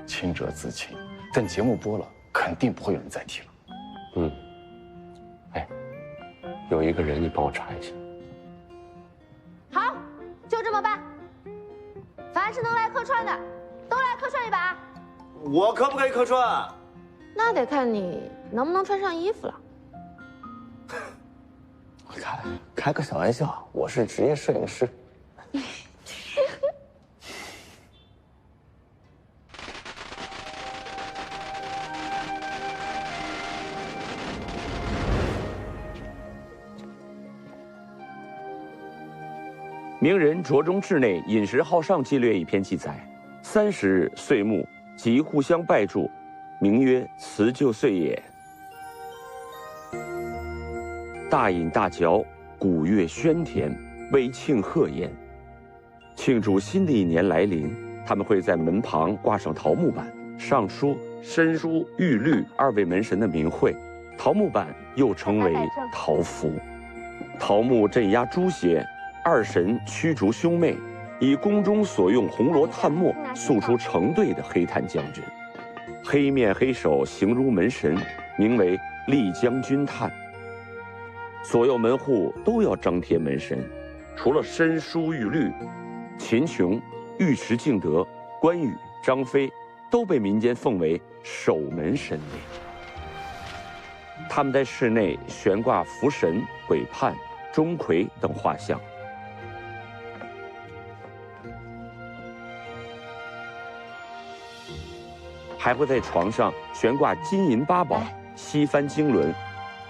G: 清者自清，等节目播了，肯定不会有人再提了。
H: 哎，有一个人你帮我查一下。
I: 好，就这么办。凡是能来客串的，都来客串一把。
C: 我可不可以客串？
I: 那得看你能不能穿上衣服了。
R: 开个小玩笑，我是职业摄影师。
H: 名人着中至内，饮食好上纪略一篇记载：30日岁暮，即互相拜祝，名曰辞旧岁也。大饮大嚼，鼓乐喧天，为庆贺宴。庆祝新的一年来临，他们会在门旁挂上桃木板，上书申叔、玉律2位门神的名讳。桃木板又称为桃符。桃木镇压诸邪，2神驱逐兄妹，以宫中所用红罗炭末塑出成对的黑炭将军，黑面黑手，形如门神，名为立将军炭。所有门户都要张贴门神，除了申叔、玉律、秦琼、尉迟敬德、关羽、张飞都被民间奉为守门神灵。他们在室内悬挂福神、鬼判、钟馗等画像。还会在床上悬挂金银8宝、西番经纶，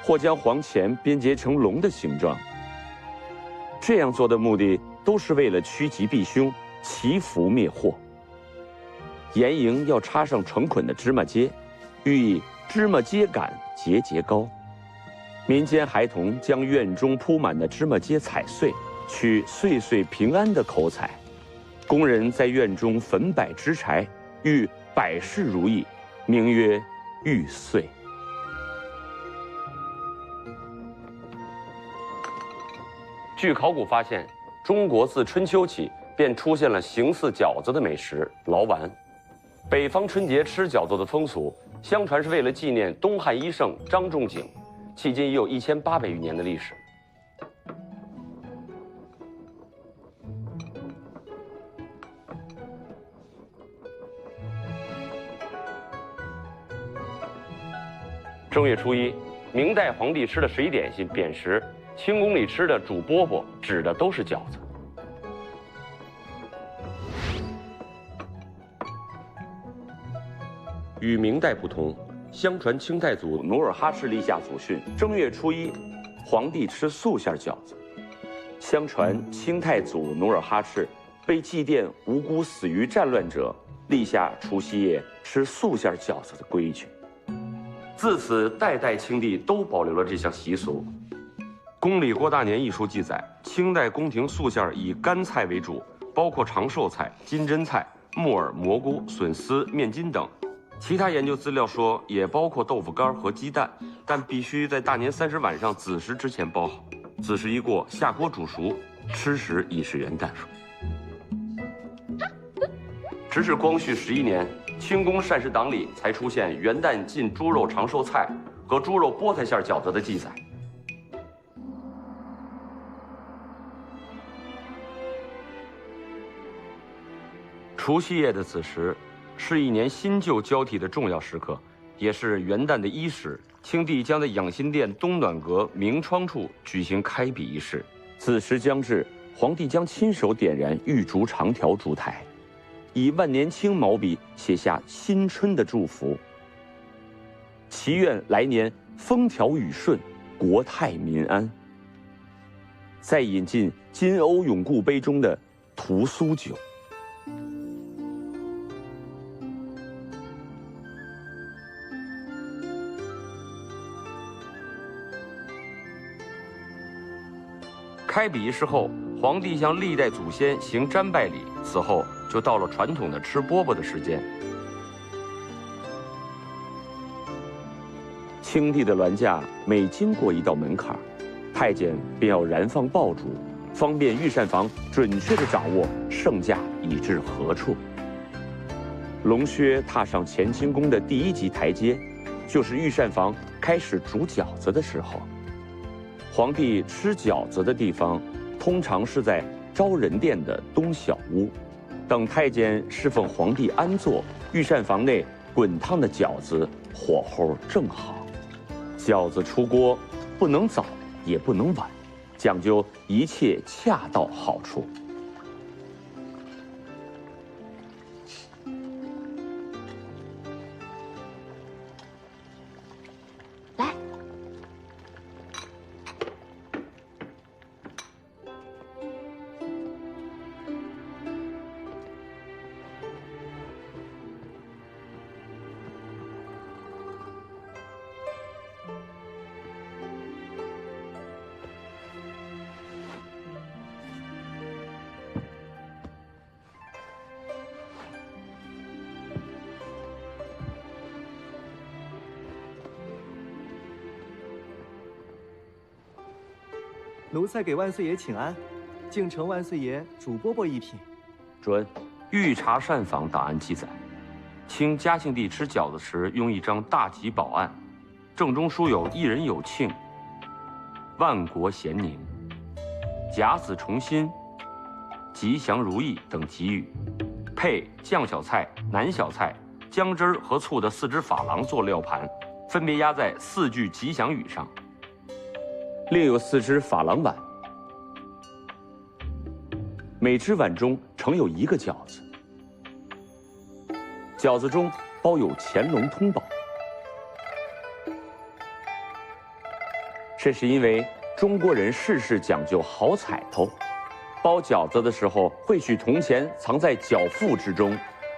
H: 或将黄钱编结成龙的形状。这样做的目的都是为了趋吉避凶、祈福灭祸。沿营要插上成捆的芝麻秸，寓意芝麻秸秆节节高。民间孩童将院中铺满的芝麻秸踩碎，取岁岁平安的口彩。工人在院中焚柏支柴，欲百事如意，名曰玉岁。据考古发现，中国自春秋起便出现了形似饺子的美食劳丸。北方春节吃饺子的风俗，相传是为了纪念东汉医圣张仲景，迄今已有1800余年的历史。正月初一，明代皇帝吃的11点心扁食，清宫里吃的煮饽饽，指的都是饺子。与明代不同，相传清太祖努尔哈赤立下祖训，正月初一，皇帝吃素馅饺子。相传清太祖努尔哈赤被祭奠无辜死于战乱者，立下除夕夜吃素馅饺子的规矩。自此，代代清帝都保留了这项习俗。《宫里郭大年》一书记载，清代宫廷素馅以干菜为主，包括长寿菜、金针菜、木耳、蘑菇、笋丝、面筋等。其他研究资料说也包括豆腐干和鸡蛋，但必须在大年30晚上子时之前包好。子时一过，下锅煮熟，吃时已是元旦。直至光绪11年，清宫膳食党里才出现元旦进猪肉长寿菜和猪肉菠菜馅饺子的记载。除夕夜的子时，是一年新旧交替的重要时刻，也是元旦的伊始。清帝将在养心殿东暖阁明窗处举行开笔仪式。子时将至，皇帝将亲手点燃玉竹长条烛台，以万年青毛笔写下新春的祝福，祈愿来年风调雨顺，国泰民安。再引进金瓯永固杯中的屠苏酒。开笔仪式后，皇帝向历代祖先行瞻拜礼，此后就到了传统的吃饽饽的时间。清帝的銮驾每经过一道门槛，太监便要燃放爆竹，方便御膳房准确地掌握圣驾已至何处。龙靴踏上乾清宫的第1级台阶，就是御膳房开始煮饺子的时候。皇帝吃饺子的地方，通常是在昭仁殿的东小屋。等太监侍奉皇帝安坐，御膳房内滚烫的饺子火候正好。饺子出锅不能早也不能晚，讲究一切恰到好处。
A: 奴才给万岁爷请安，敬承万岁爷煮饽饽一品。
H: 准，御茶膳房档案记载，清嘉庆帝吃饺子时用一张大吉宝案，正中书有一人有庆、万国咸宁、甲子重新、吉祥如意等吉语，配酱小菜、南小菜、姜汁儿和醋的4只珐琅做料盘，分别压在4句吉祥语上。另有4只珐琅碗，每只碗中盛有1个饺子，饺子中包有乾隆通宝。这是因为中国人事事讲究好彩头，包饺子的时候会取铜钱藏在饺腹之中，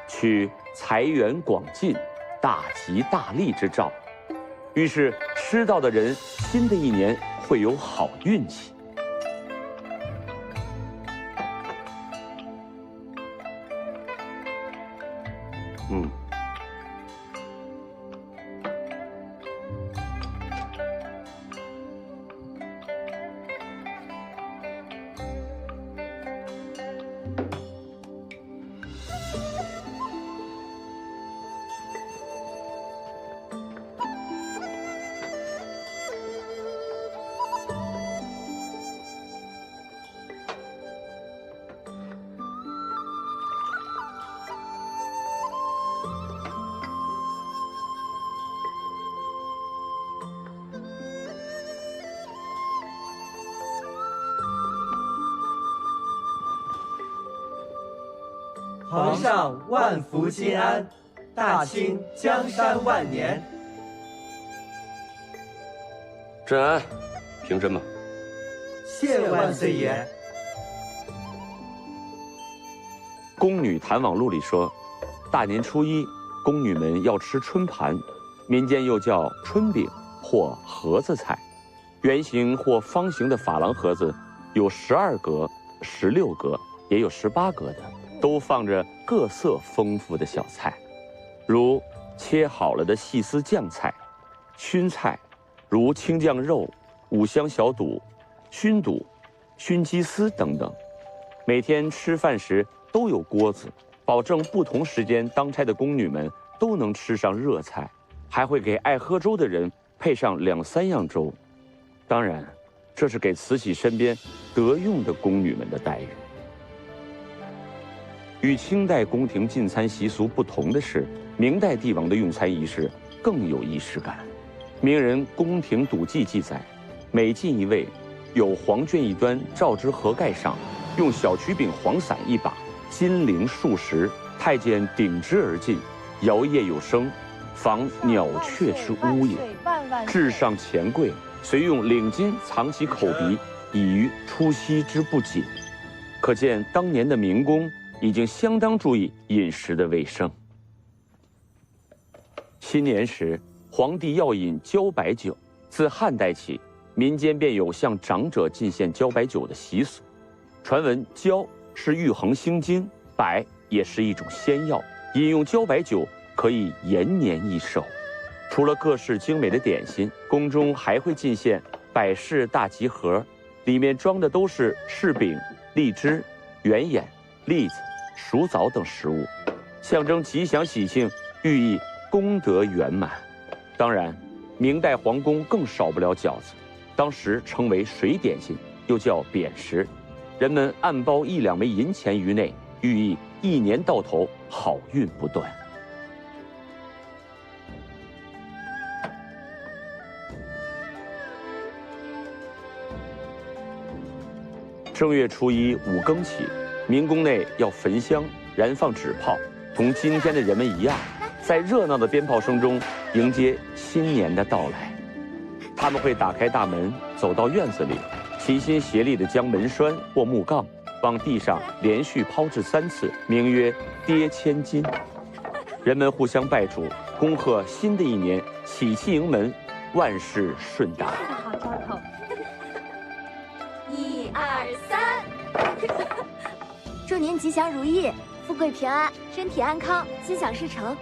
H: 取财源广进、大吉大利之兆。于是吃到的人新的一年会有好运气。
A: 皇上万福金安，大清江山万年。
H: 朕安，平身吧。
A: 谢万岁爷。
H: 《宫女谈网录》里说，大年初一，宫女们要吃春盘，民间又叫春饼或盒子菜。圆形或方形的珐琅盒子有12格、16格，也有18格的。都放着各色丰富的小菜，如切好了的细丝酱菜、熏菜，如青酱肉、五香小肚、熏肚、熏鸡丝等等。每天吃饭时都有锅子，保证不同时间当差的宫女们都能吃上热菜，还会给爱喝粥的人配上2、3样粥。当然，这是给慈禧身边得用的宫女们的待遇。与清代宫廷进餐习俗不同的是，明代帝王的用餐仪式更有仪式感。名人《宫廷赌记》记载，每进一位，有黄绢一端罩之盒盖上，用小曲柄黄伞一把，金铃数十，太监顶之而进，摇曳有声，仿鸟雀之呜也。至上前跪，遂用领巾藏其口鼻，以于出息之不解。可见当年的明宫已经相当注意饮食的卫生。新年时，皇帝要饮交白酒，自汉代起，民间便有向长者进献交白酒的习俗。传闻交是玉衡心经，白也是一种仙药，饮用交白酒可以延年益寿。除了各式精美的点心，宫中还会进献百事大吉盒，里面装的都是柿饼、荔枝、圆眼、栗子、熟枣等食物，象征吉祥喜庆，寓意功德圆满。当然，明代皇宫更少不了饺子，当时称为水点心，又叫扁食，人们暗包1、2枚银钱于内，寓意一年到头好运不断。正月初15更起，明宫内要焚香、燃放纸炮，同今天的人们一样，在热闹的鞭炮声中迎接新年的到来。他们会打开大门，走到院子里，齐心协力地将门栓或木杠往地上连续抛掷3次，名曰跌千金。人们互相拜祝，恭贺新的一年喜气迎门，万事顺达。
D: 好兆头。1、2、3，
J: 祝您吉祥如意，富贵平安，身体安康，心想事成。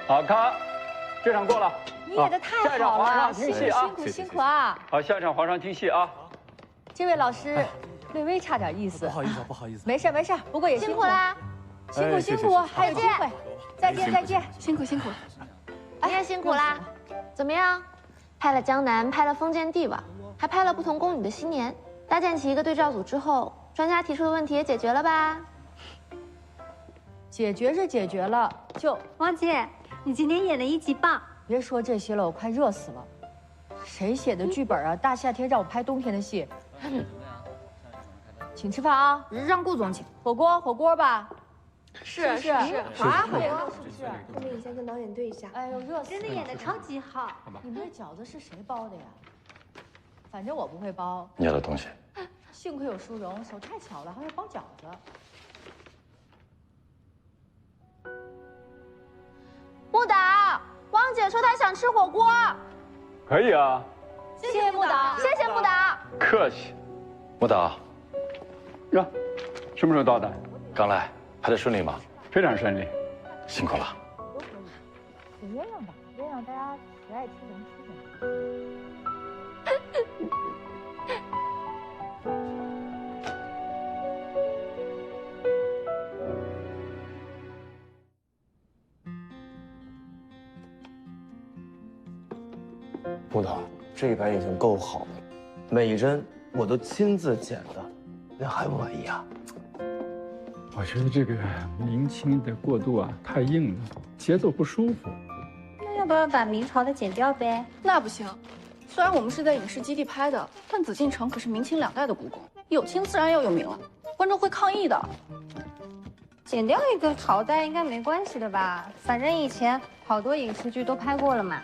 V: 好，看，这场过了。
E: 你演的太好了，
V: 辛苦
E: 辛苦啊！
V: 好，下一场皇上听戏啊。
E: 这位老师略微差点意思，
W: 不好意思，不好意思。
E: 没事没事，不过也
J: 辛苦啦，
E: 辛苦，还有机会。再见，
F: 辛苦。
I: 你也辛苦啦。怎么样？拍了江南，拍了封建帝王，还拍了不同宫女的新年，搭建起一个对照组之后，专家提出的问题也解决了吧？
E: 解决是解决了，就
D: 王姐，你今天演的一级棒。
E: 别说这些了，我快热死了。谁写的剧本啊？大夏天让我拍冬天的戏。请吃饭啊！让顾总请。火锅吧。
F: 是。
E: 好啊，好啊，是不是？
Q: 后面一下跟导演对一下。
E: 哎呦，热死了！
D: 真的演的超级好。
E: 你们这饺子是谁包的呀？反正我不会包。
G: 你要的东西。
E: 幸亏有淑荣，手太巧了，还会包饺子。
I: 木导，汪姐说她想吃火锅。
V: 可以啊。
E: 谢谢木导，
I: 谢谢木导。
V: 客气。
G: 木导。
V: 呀，什么时候到的？
G: 刚来，拍得顺利吗？
V: 非常顺利。
G: 辛苦了。
E: 有鸳鸯吧，鸳鸯大家谁爱吃能吃什么。
R: 木导，这一版已经够好了，每一帧我都亲自剪的，那还不满意啊？
V: 我觉得这个明清的过渡啊太硬了，节奏不舒服。
D: 那要不要把明朝的剪掉呗？
F: 那不行，虽然我们是在影视基地拍的，但紫禁城可是明清2代的故宫，有清自然要有明了，观众会抗议的。
Q: 剪掉一个朝代应该没关系的吧？反正以前好多影视剧都拍过了嘛。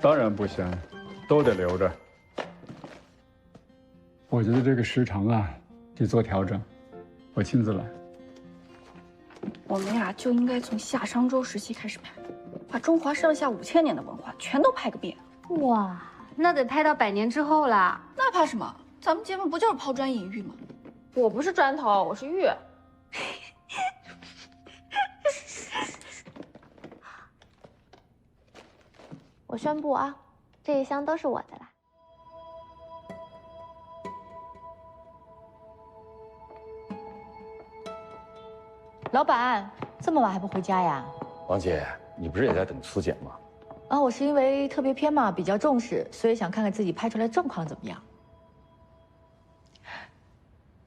V: 当然不行，都得留着。我觉得这个时长啊，得做调整，我亲自来。
F: 我们俩就应该从夏商周时期开始拍，把中华上下5000年的文化全都拍个遍。
Q: 哇，那得拍到100年之后啦。
F: 那怕什么？咱们节目不就是抛砖引玉吗？
Q: 我不是砖头，我是玉。
I: 我宣布啊，这一箱都是我的啦。
E: 老板，这么晚还不回家呀？
G: 王姐，你不是也在等粗剪吗？
E: 啊，我是因为特别篇嘛，比较重视，所以想看看自己拍出来状况怎么样。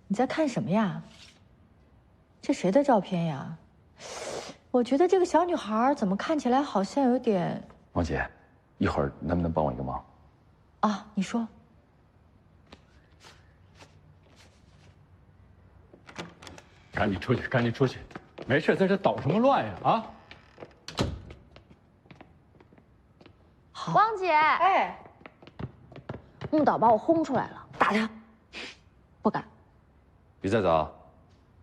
E: 你在看什么呀？这谁的照片呀？我觉得这个小女孩怎么看起来好像有点……
G: 王姐，一会儿能不能帮我一个忙？
E: 啊，你说。
V: 赶紧出去，赶紧出去！没事，在这捣什么乱呀？啊！
I: 汪姐，哎，木岛把我轰出来了，打他！不敢。
G: 于再早，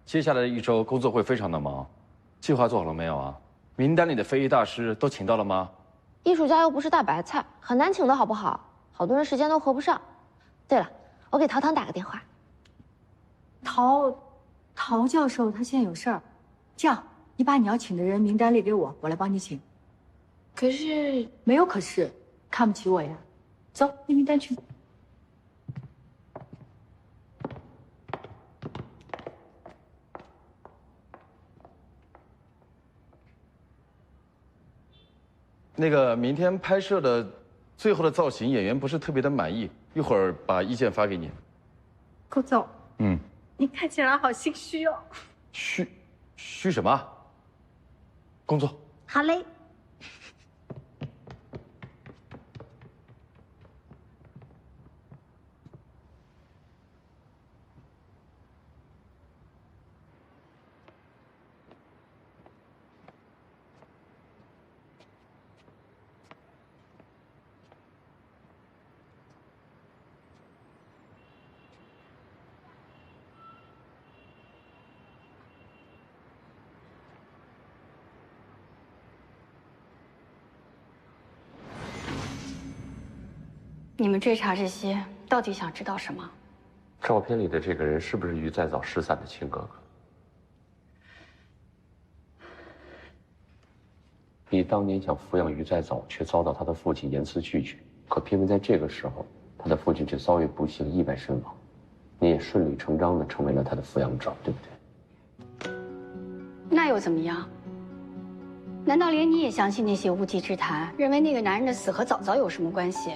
G: 接下来的1周工作会非常的忙，计划做好了没有啊？名单里的非遗大师都请到了吗？
I: 艺术家又不是大白菜，很难请的好不好？好多人时间都合不上。对了，我给陶唐打个电话。
E: 陶教授他现在有事儿，这样你把你要请的人名单列给我，我来帮你请。
F: 可是
E: 没有可是，看不起我呀？走，列名单去。
G: 那个明天拍摄的最后的造型，演员不是特别的满意，一会儿把意见发给你。
Q: 顾总，
G: 嗯，
Q: 你看起来好心虚哦。
G: 虚什么？工作。
Q: 好嘞。
T: 你们追查这些，到底想知道什么？
H: 照片里的这个人是不是于再早失散的亲哥哥？你当年想抚养于再早，却遭到他的父亲严词拒绝，可偏偏在这个时候，他的父亲却遭遇不幸，意外身亡，你也顺理成章的成为了他的抚养者，对不对？
T: 那又怎么样？难道连你也相信那些无稽之谈，认为那个男人的死和早早有什么关系？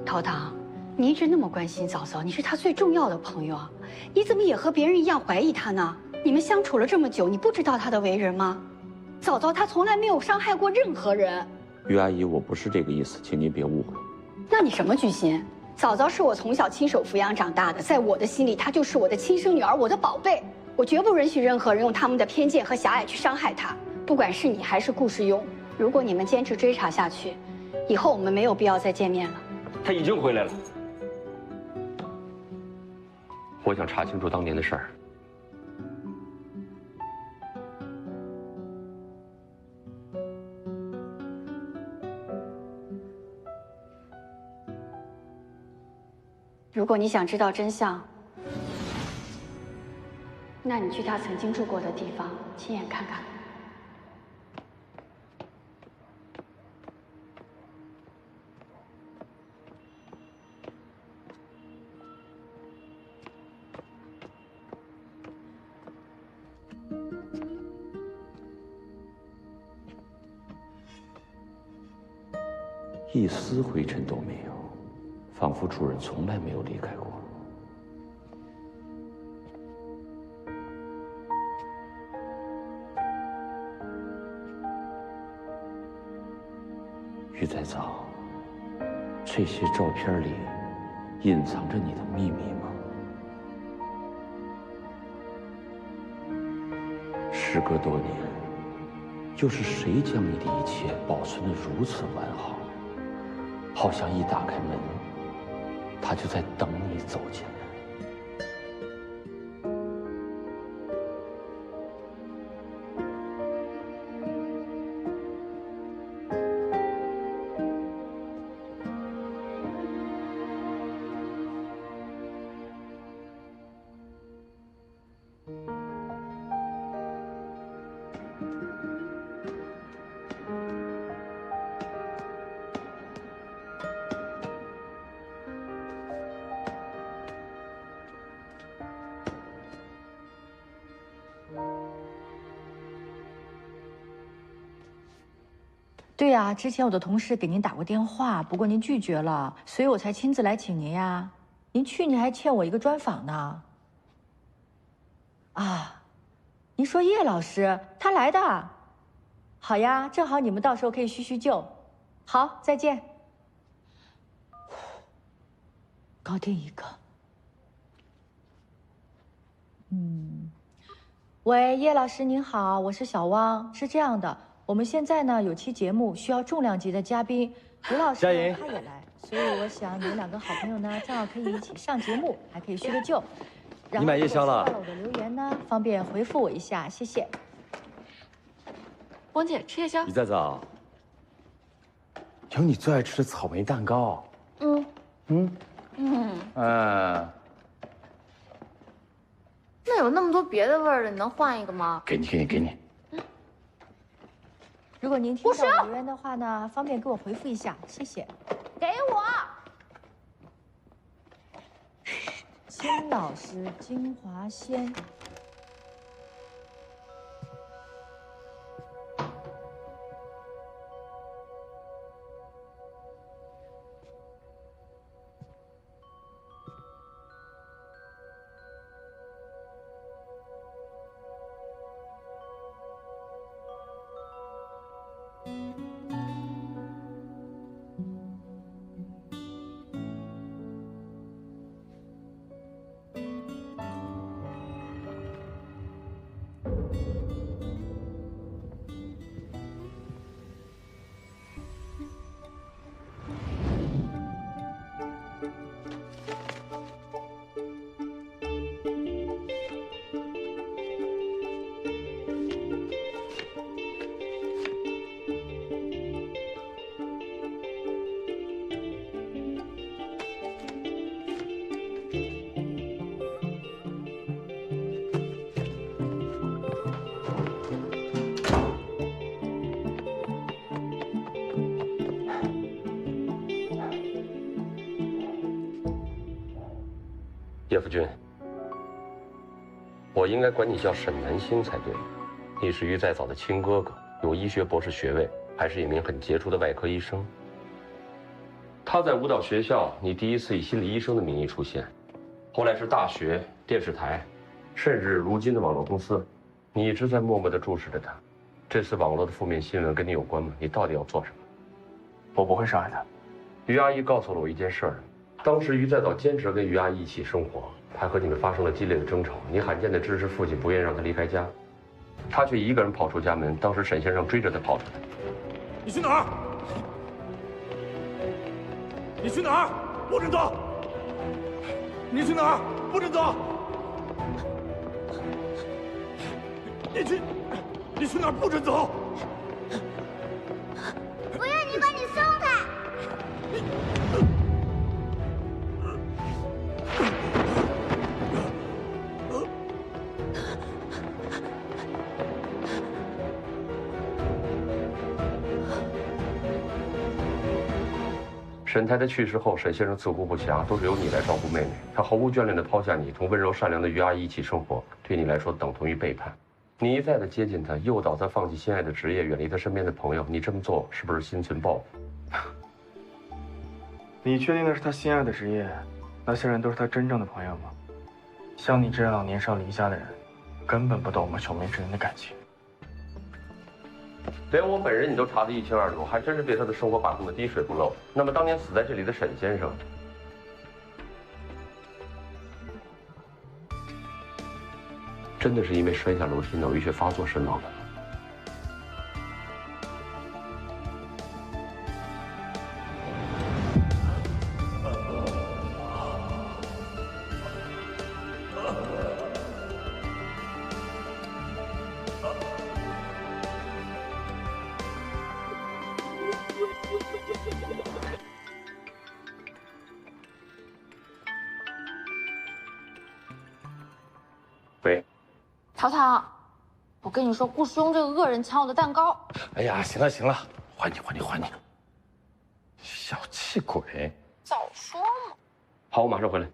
T: 陶唐，你一直那么关心早早，你是他最重要的朋友啊，你怎么也和别人一样怀疑他呢？你们相处了这么久，你不知道他的为人吗？早早他从来没有伤害过任何人。
H: 于阿姨，我不是这个意思，请您别误会。
T: 那你什么居心？早早是我从小亲手抚养长大的，在我的心里，她就是我的亲生女儿，我的宝贝。我绝不允许任何人用他们的偏见和狭隘去伤害她，不管是你还是顾世庸。如果你们坚持追查下去，以后我们没有必要再见面了。
H: 他已经回来了。我想查清楚当年的事儿。
T: 如果你想知道真相，那你去他曾经住过的地方，亲眼看看。
H: 一丝灰尘都没有，仿佛主人从来没有离开过。于再早，这些照片里隐藏着你的秘密吗？时隔多年，又是谁将你的一切保存得如此完好？好像一打开门，他就在等你走进来。
E: 对呀，之前我的同事给您打过电话，不过您拒绝了，所以我才亲自来请您呀。您去年还欠我一个专访呢。啊，您说叶老师他来的，好呀，正好你们到时候可以叙叙旧。好，再见。搞定一个。喂，叶老师您好，我是小汪。是这样的。我们现在呢有期节目需要重量级的嘉宾，吴老师他也来，所以我想你们两个好朋友呢正好可以一起上节目，还可以叙个旧。
A: 你买夜宵了？
E: 收到了我的留言呢，方便回复我一下，谢谢。
F: 王姐吃夜宵。
G: 于在早，有你最爱吃的草莓蛋糕。
I: 那有那么多别的味儿的，你能换一个吗？
G: 给你。
E: 如果您听到我留言的话呢，方便给我回复一下，谢谢。
I: 给我。
E: 金老师，金华鲜。
H: 叶夫君，我应该管你叫沈南星才对。你是于再早的亲哥哥，有医学博士学位，还是一名很杰出的外科医生。他在舞蹈学校，你第一次以心理医生的名义出现，后来是大学、电视台，甚至如今的网络公司，你一直在默默地注视着他。这次网络的负面新闻跟你有关吗？你到底要做什么？
W: 我不会伤害他。
H: 于阿姨告诉了我一件事儿。当时于再早坚持跟于阿姨一起生活，还和你们发生了激烈的争吵。你罕见的支持父亲不愿意让他离开家，他却一个人跑出家门。当时沈先生追着他跑出来。
O: 你去哪儿？你去哪儿？不准走！你去哪儿？不准走！你去哪儿？不准走！
J: 不要你管你松开！
H: 沈太太去世后，沈先生自顾不暇，都是由你来照顾妹妹。他毫无眷恋地抛下你，同温柔善良的于阿姨一起生活，对你来说等同于背叛。你一再地接近她，诱导她放弃心爱的职业，远离她身边的朋友。你这么做是不是心存报复？
W: 你确定那是他心爱的职业？那些人都是他真正的朋友吗？像你这样年少离家的人，根本不懂我们兄妹之间的感情。
H: 连我本人你都查得一清二楚，还真是对他的生活把控的滴水不漏。那么当年死在这里的沈先生，真的是因为摔下楼梯脑淤血发作身亡的吗？喂，
I: 淘淘，我跟你说，顾师兄这个恶人抢我的蛋糕。
G: 哎呀，行了行了，还你，小气鬼！
I: 早说嘛！
H: 好，我马上回来。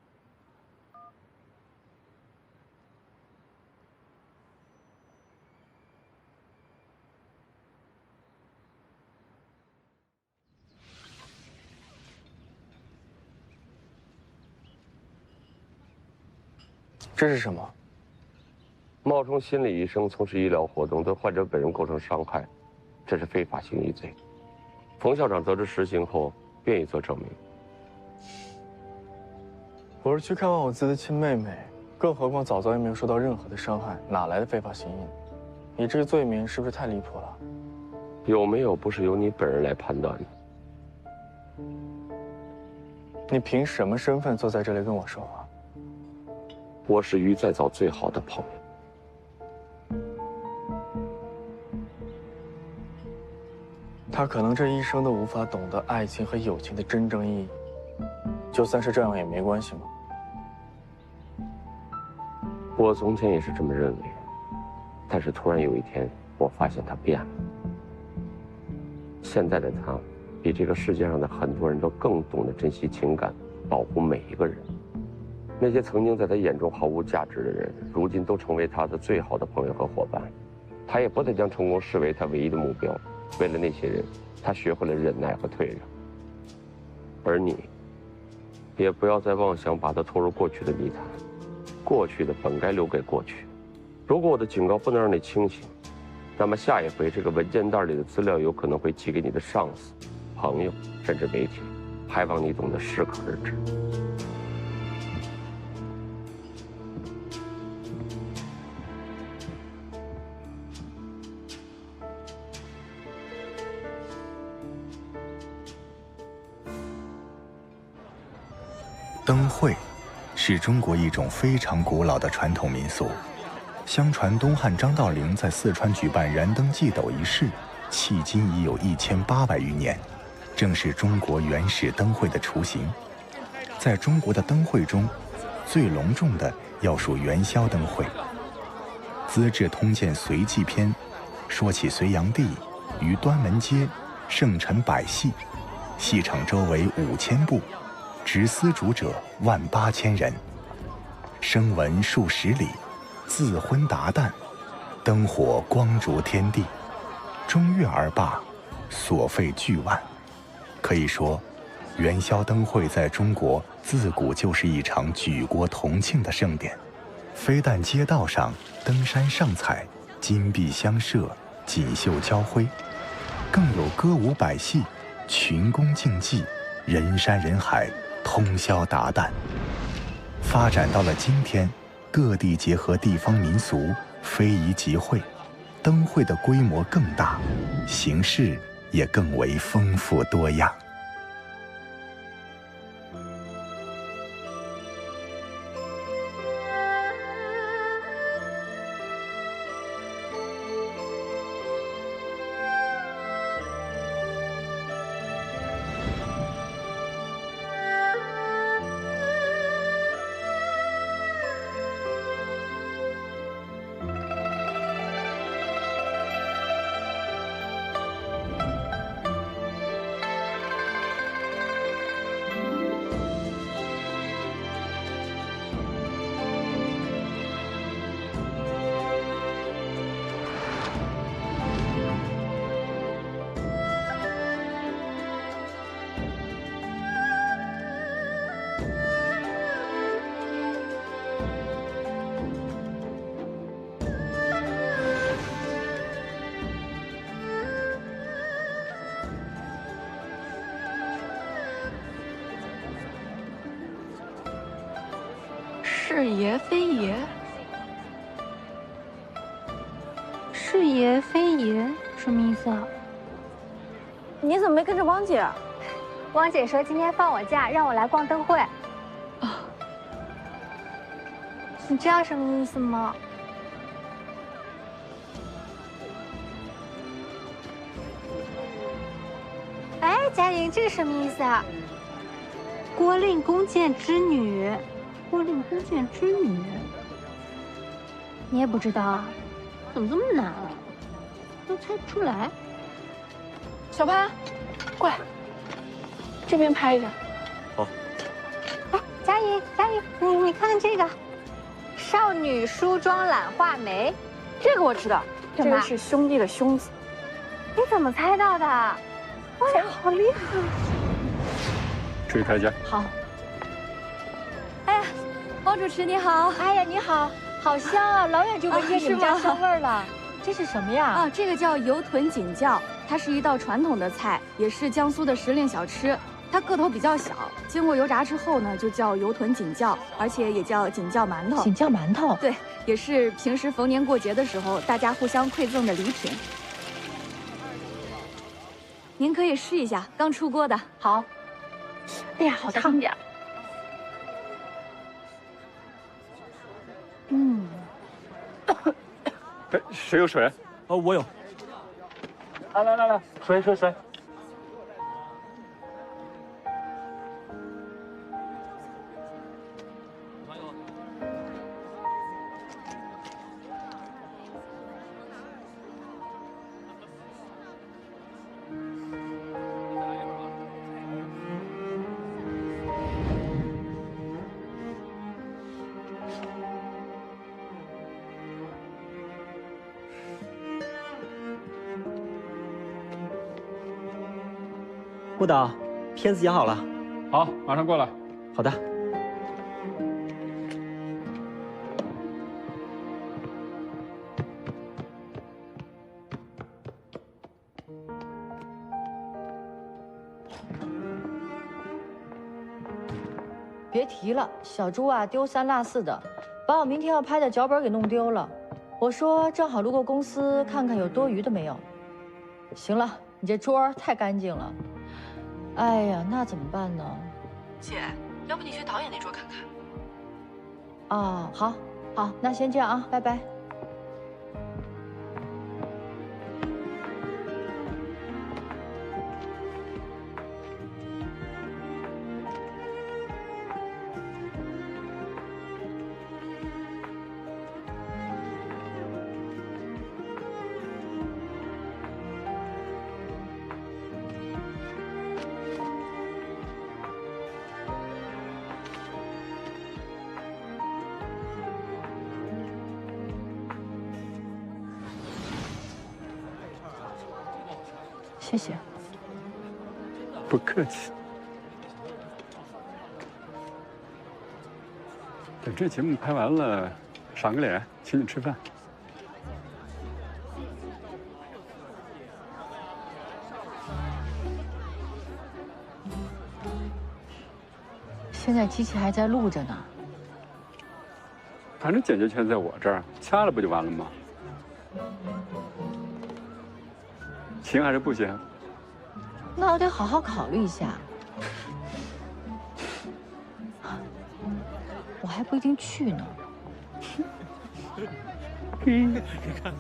W: 这是什么？
H: 冒充心理医生从事医疗活动，对患者本人构成伤害，这是非法行医罪。冯校长得知实情后，愿意做证明。
W: 我是去看望我自己的亲妹妹，更何况早也没有受到任何的伤害，哪来的非法行医？你这个罪名是不是太离谱了？
H: 有没有不是由你本人来判断的？
W: 你凭什么身份坐在这里跟我说话？
H: 我是于再早最好的朋友。
W: 他可能这一生都无法懂得爱情和友情的真正意义，就算是这样也没关系吗？
H: 我从前也是这么认为，但是突然有一天，我发现他变了。现在的他，比这个世界上的很多人都更懂得珍惜情感，保护每一个人。那些曾经在他眼中毫无价值的人，如今都成为他的最好的朋友和伙伴。他也不再将成功视为他唯一的目标。为了那些人，他学会了忍耐和退让。而你，也不要再妄想把他拖入过去的泥潭。过去的本该留给过去。如果我的警告不能让你清醒，那么下一回这个文件袋里的资料有可能会寄给你的上司、朋友，甚至媒体，还望你懂得适可而止。
B: 灯会是中国一种非常古老的传统民俗。相传东汉张道陵在四川举办燃灯祭斗一事，迄今已有1800余年，正是中国原始灯会的雏形。在中国的灯会中，最隆重的要数元宵灯会。《资治通鉴·隋纪篇》说起隋炀帝于端门街盛陈百戏，戏场周围5000步，执丝竹者18000人，声闻数十里，自昏达旦，灯火光烛天地，中月而罢，所费巨万。可以说，元宵灯会在中国自古就是一场举国同庆的盛典。非但街道上灯山上彩，金碧相射，锦绣交辉，更有歌舞百戏，群公竞技，人山人海，通宵达旦。发展到了今天，各地结合地方民俗，非遗集会，灯会的规模更大，形式也更为丰富多样。
F: 是爷非爷，
Q: 爷非爷什么意思啊？
D: 你怎么没跟着汪姐？
J: 汪姐说今天放我假，让我来逛灯会。你知道什么意思吗？哎，佳莹，这是什么意思啊？
Q: 郭令弓箭之女，郭令弓箭之女，
J: 你也不知道啊？
Q: 怎么这么难啊？都猜不出来。
F: 小潘，过来，这边拍一下。
W: 好。
J: 哎，佳莹，你看看这个，少女梳妆懒画眉，
F: 这个我知道，这个是兄弟的兄字。
J: 你怎么猜到的？哎呀，好厉害！
V: 注意台阶。
E: 好。哎呀，汪主持你好。哎呀，你好，好香啊，老远就闻见你们家香味儿了。这是什么呀？
F: 啊，这个叫油豚锦窖，它是一道传统的菜，也是江苏的时令小吃。它个头比较小，经过油炸之后呢，就叫油豚锦窖，而且也叫锦窖馒头。
E: 锦窖馒头，
F: 对，也是平时逢年过节的时候大家互相馈赠的礼品。您可以试一下，刚出锅的。
E: 好。
F: 哎呀，好烫点。
E: 嗯。
V: 哎，谁有水？
W: 哦，我有。
O: 来，水。
A: 顾导，片子演好了。
V: 好，马上过来。
A: 好的。
E: 别提了，小朱啊，丢三落四的，把我明天要拍的脚本给弄丢了。我说正好路过公司看看有多余的没有。行了，你这桌太干净了。哎呀，那怎么办呢？
F: 姐，要不你去导演那桌看看？
E: 哦，好，那先这样啊，拜拜。谢谢。
V: 不客气。等这节目拍完了，赏个脸，请你吃饭。
E: 现在机器还在录着呢。
V: 反正剪辑权在我这儿，掐了不就完了吗？行还是不行？
E: 那我得好好考虑一下。我还不一定去呢。
W: 你看。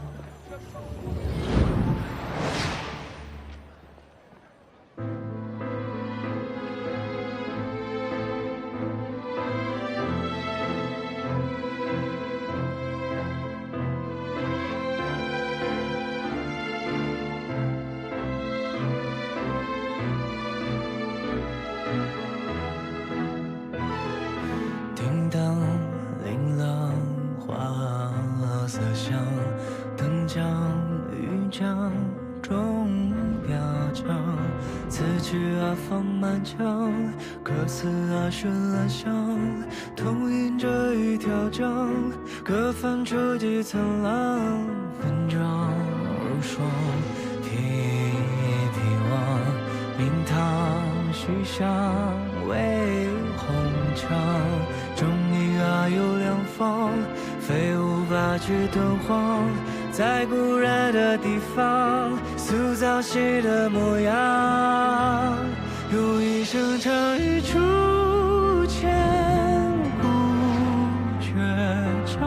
K: 歌词啊，绚烂香，同饮着一条江，各泛出几层浪，分章如霜，提望，明堂徐香为红墙，中影啊有两方，飞舞八曲敦煌，在故人的地方塑造新的模样，用一生唱一出千古绝唱，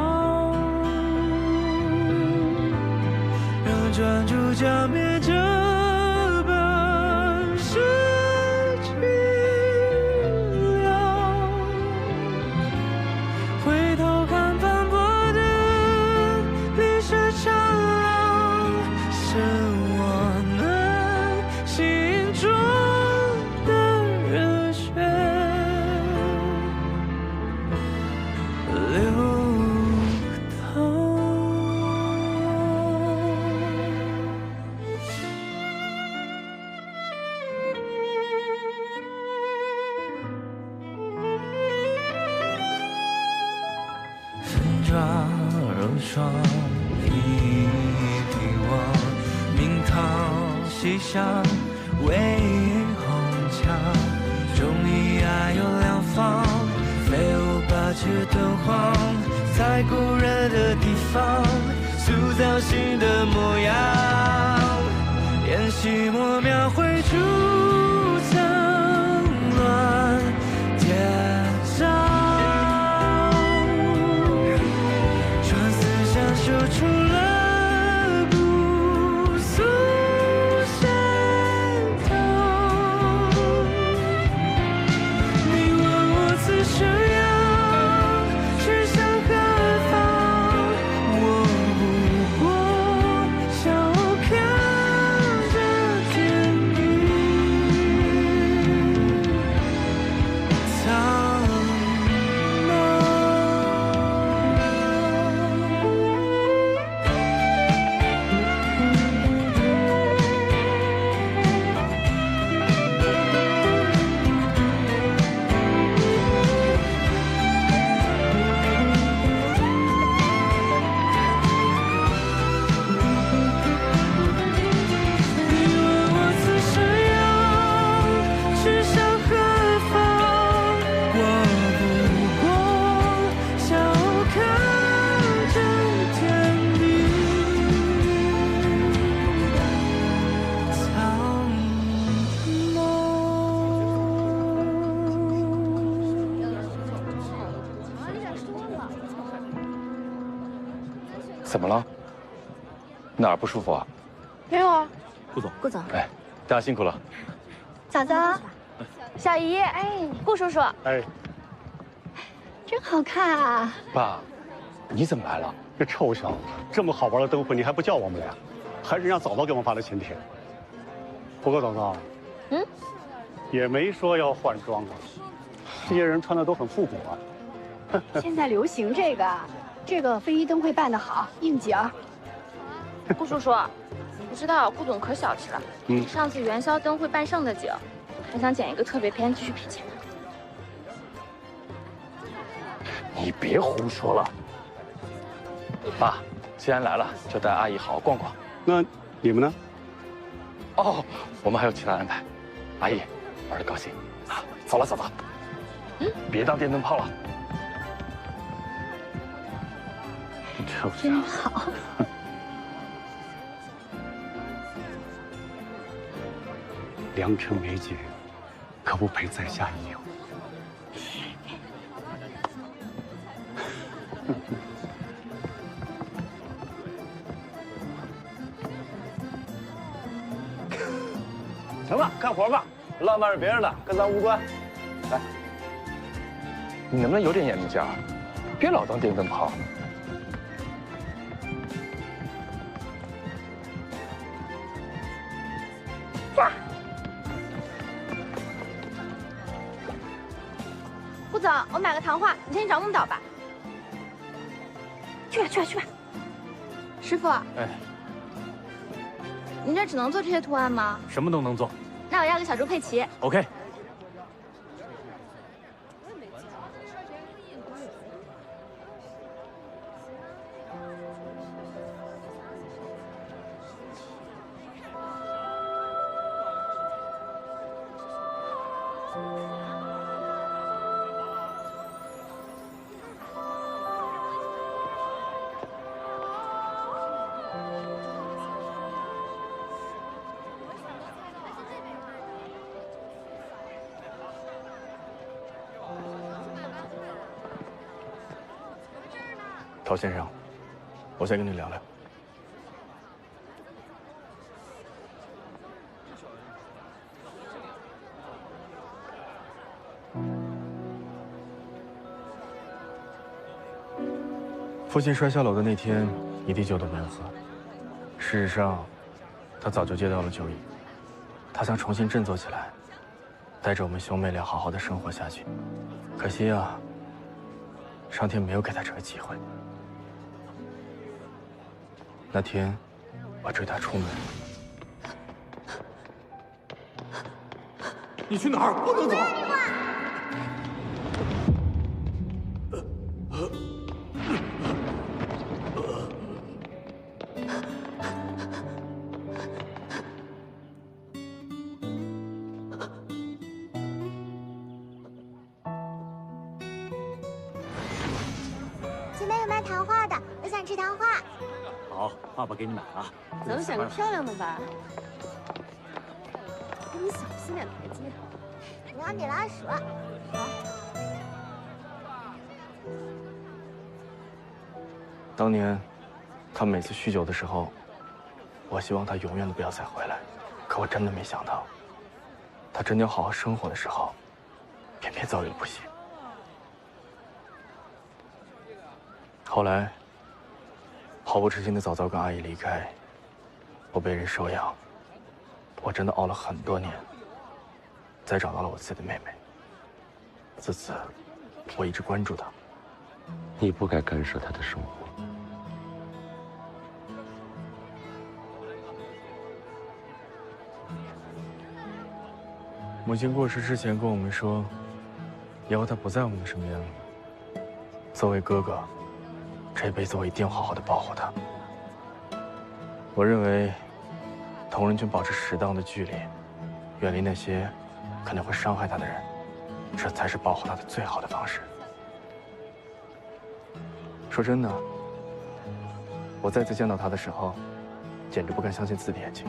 K: 让专注浇灭这本诗清凉。回头看斑驳的历史长廊，是我们心中的热血流淌。分抓如霜，一地望，明堂西厢，为红墙，忠义爱有两方，飞舞霸气敦煌，在故人的地方塑造新的模样，沿袭墨描绘出层乱叠嶂。修出了古素线条，你问我此生要去向何方，我不过笑看着天地苍
G: 怎么了？哪儿不舒服啊？
F: 没有啊。
G: 顾总，
F: 顾总，
G: 哎，大家辛苦了。
F: 嫂子，小姨，哎，顾叔叔，
O: 哎，
F: 真好看啊！
G: 爸，你怎么来了？
O: 这臭小子，这么好玩的灯会你还不叫我们俩，还是让嫂嫂给我们发的请帖。不过嫂嫂，也没说要换装啊，这些人穿的都很复古啊。
T: 现在流行这个非遗灯会办得好，应景儿。
F: 顾叔叔，你不知道顾总可小气了。上次元宵灯会办剩的景，还想捡一个特别篇继续赔钱。
G: 你别胡说了。爸，既然来了，就带阿姨好好逛逛。
O: 那你们呢？
G: 哦，我们还有其他安排。阿姨，玩得高兴啊！走了，嫂子。别当电灯泡了。
T: 真好。
O: 良辰美景，可不陪在下一游。
C: 行了，干活吧，浪漫是别人的，跟咱无关。来，
G: 你能不能有点眼力劲儿？别老当电灯泡。
F: 顾总，我买了糖画，你先去找木导吧。去吧，去吧，去吧。师傅，
X: 哎，
F: 您这只能做这些图案吗？
X: 什么都能做。
F: 那我要个小猪佩奇。
X: OK。
W: 陶先生，我再跟你聊聊。父亲摔下楼的那天，一滴酒都没有喝。事实上，他早就戒掉了酒瘾。他想重新振作起来，带着我们兄妹俩好好的生活下去。可惜啊，上天没有给他这个机会。那天，我追他出门。
L: 你去哪儿？不能走！
M: 前面有卖糖画的，我想吃糖画。
L: 好，爸爸给你买啊。
M: 咱们选个漂亮的吧。你小心点台阶。我要你拉屎。好。
W: 当年，他每次酗酒的时候，我希望他永远都不要再回来。可我真的没想到，他真的要好好生活的时候，偏偏遭遇了不幸。后来，毫不知情的早早跟阿姨离开，我被人收养，我真的熬了很多年，才找到了我自己的妹妹。自此，我一直关注她。
H: 你不该干涉她的生活。
W: 母亲过世之前跟我们说，以后她不在我们的身边了。作为哥哥，这辈子我一定要好好的保护她。我认为，同人群保持适当的距离，远离那些可能会伤害她的人，这才是保护她的最好的方式。说真的，我再次见到她的时候，简直不敢相信自己的眼睛。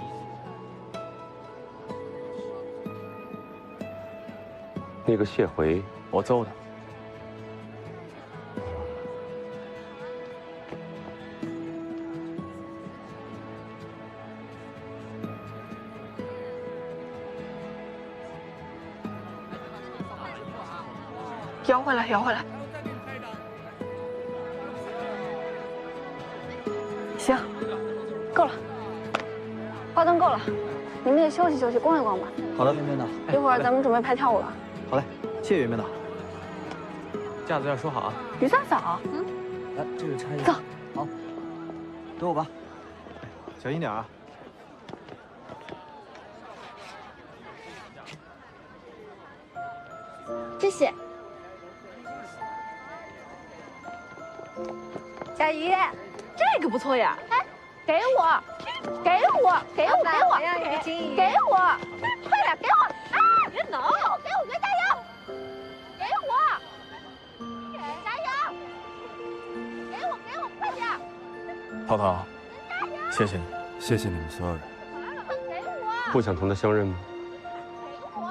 H: 那个谢回，
W: 我揍的。
F: 摇回来，摇回来。行，够了，花灯够了，你们也休息休息，逛一逛吧。
A: 好的，圆圆导。
F: 一会儿咱们准备拍跳舞了。
A: 好嘞，谢谢圆圆导。架子要收好啊。
F: 于三嫂，
A: 来，这个拆一
F: 走。
A: 好，等我吧。小心点啊。
M: 谢谢。小鱼，
F: 这个不错呀！
M: 哎，给我，给我，给我，给我，给我，快点给我！啊，别挠！给我，别加油！给我，加油！给我，给我，快点！
W: 涛涛，谢谢你，
L: 谢谢你们所有人。
M: 给我！
H: 不想同他相认吗？
M: 给我！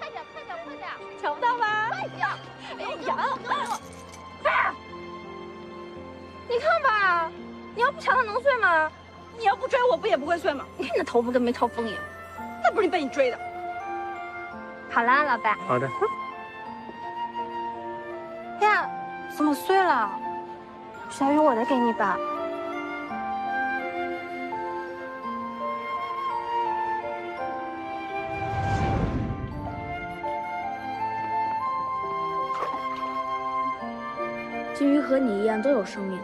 M: 快点，快点，快点！瞧不到吧？快点！哎呀，给我！
F: 你看吧，你要不抢他能睡吗？你要不追我，不也不会睡吗？你看你那头发跟没头风一样，那不是你被你追的。
M: 好啦，老爸。
A: 好的。
Q: 呀，怎么碎了？小雨，我的给你吧。
N: 金鱼和你一样都有生命，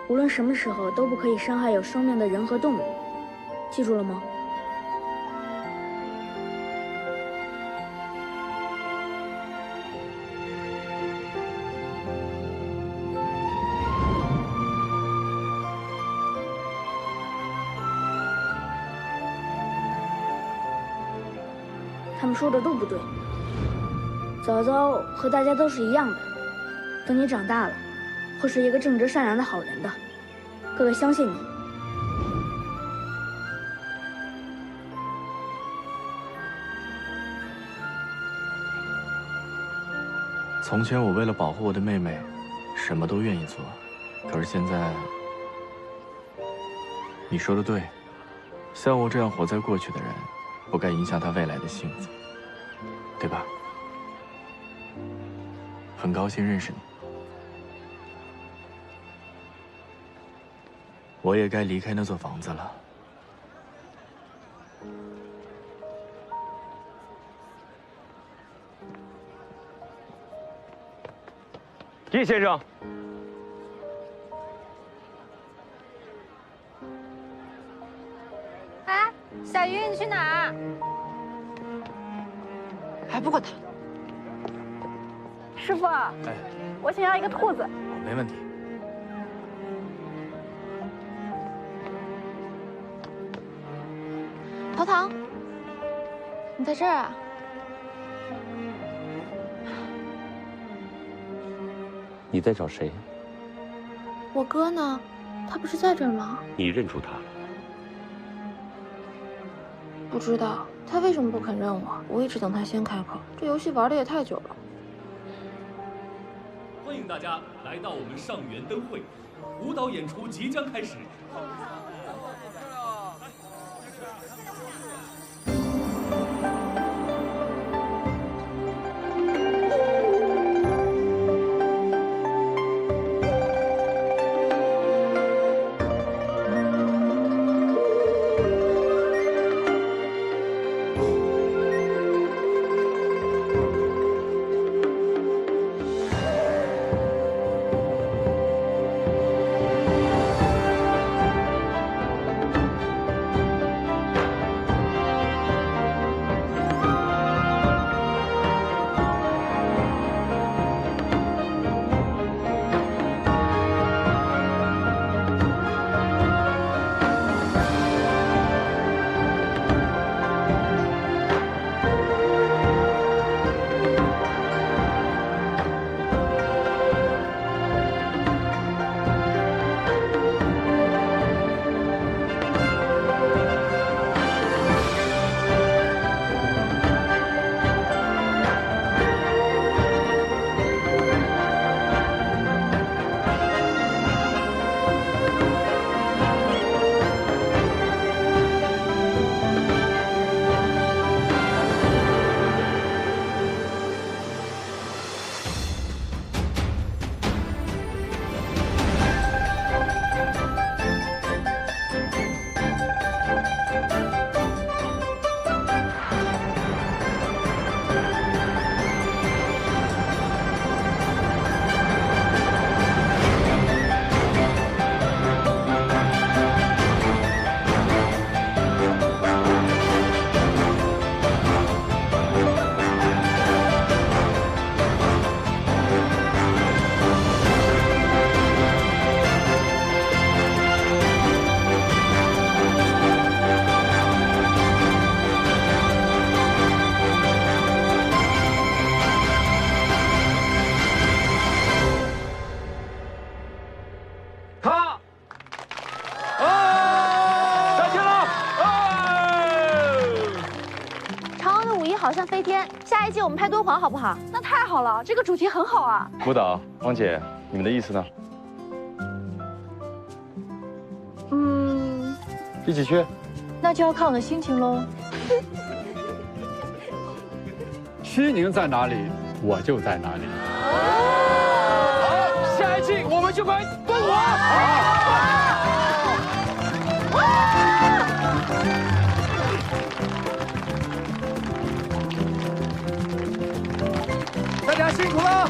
N: 无论什么时候都不可以伤害有生命的人和动物，记住了吗？他们说的都不对，早早和大家都是一样的，等你长大了，会是一个正直善良的好人的，哥哥相信你。
W: 从前我为了保护我的妹妹，什么都愿意做。可是现在，你说的对，像我这样活在过去的人，不该影响他未来的幸福，对吧？很高兴认识你，我也该离开那座房子了。
H: 叶先生，
J: 哎，小鱼，你去哪儿？
F: 还不管他。师傅，
W: 哎，
F: 我想要一个兔子。
W: 没问题。
F: 陶唐，你在这儿啊？
H: 你在找谁？
I: 我哥呢？他不是在这儿吗？
H: 你认出他了？
I: 不知道，他为什么不肯认我？我一直等他先开口。这游戏玩的也太久了。
P: 欢迎大家来到我们上元灯会，舞蹈演出即将开始。
I: 好像飞天。下一季我们拍敦煌好不好？
F: 那太好了，这个主题很好啊。
G: 舞蹈，王姐，你们的意思呢？一起去。
E: 那就要看我的心情喽。
V: 西宁在哪里，我就在哪里。
H: 好，下一季我们就拍敦煌。大家辛苦了。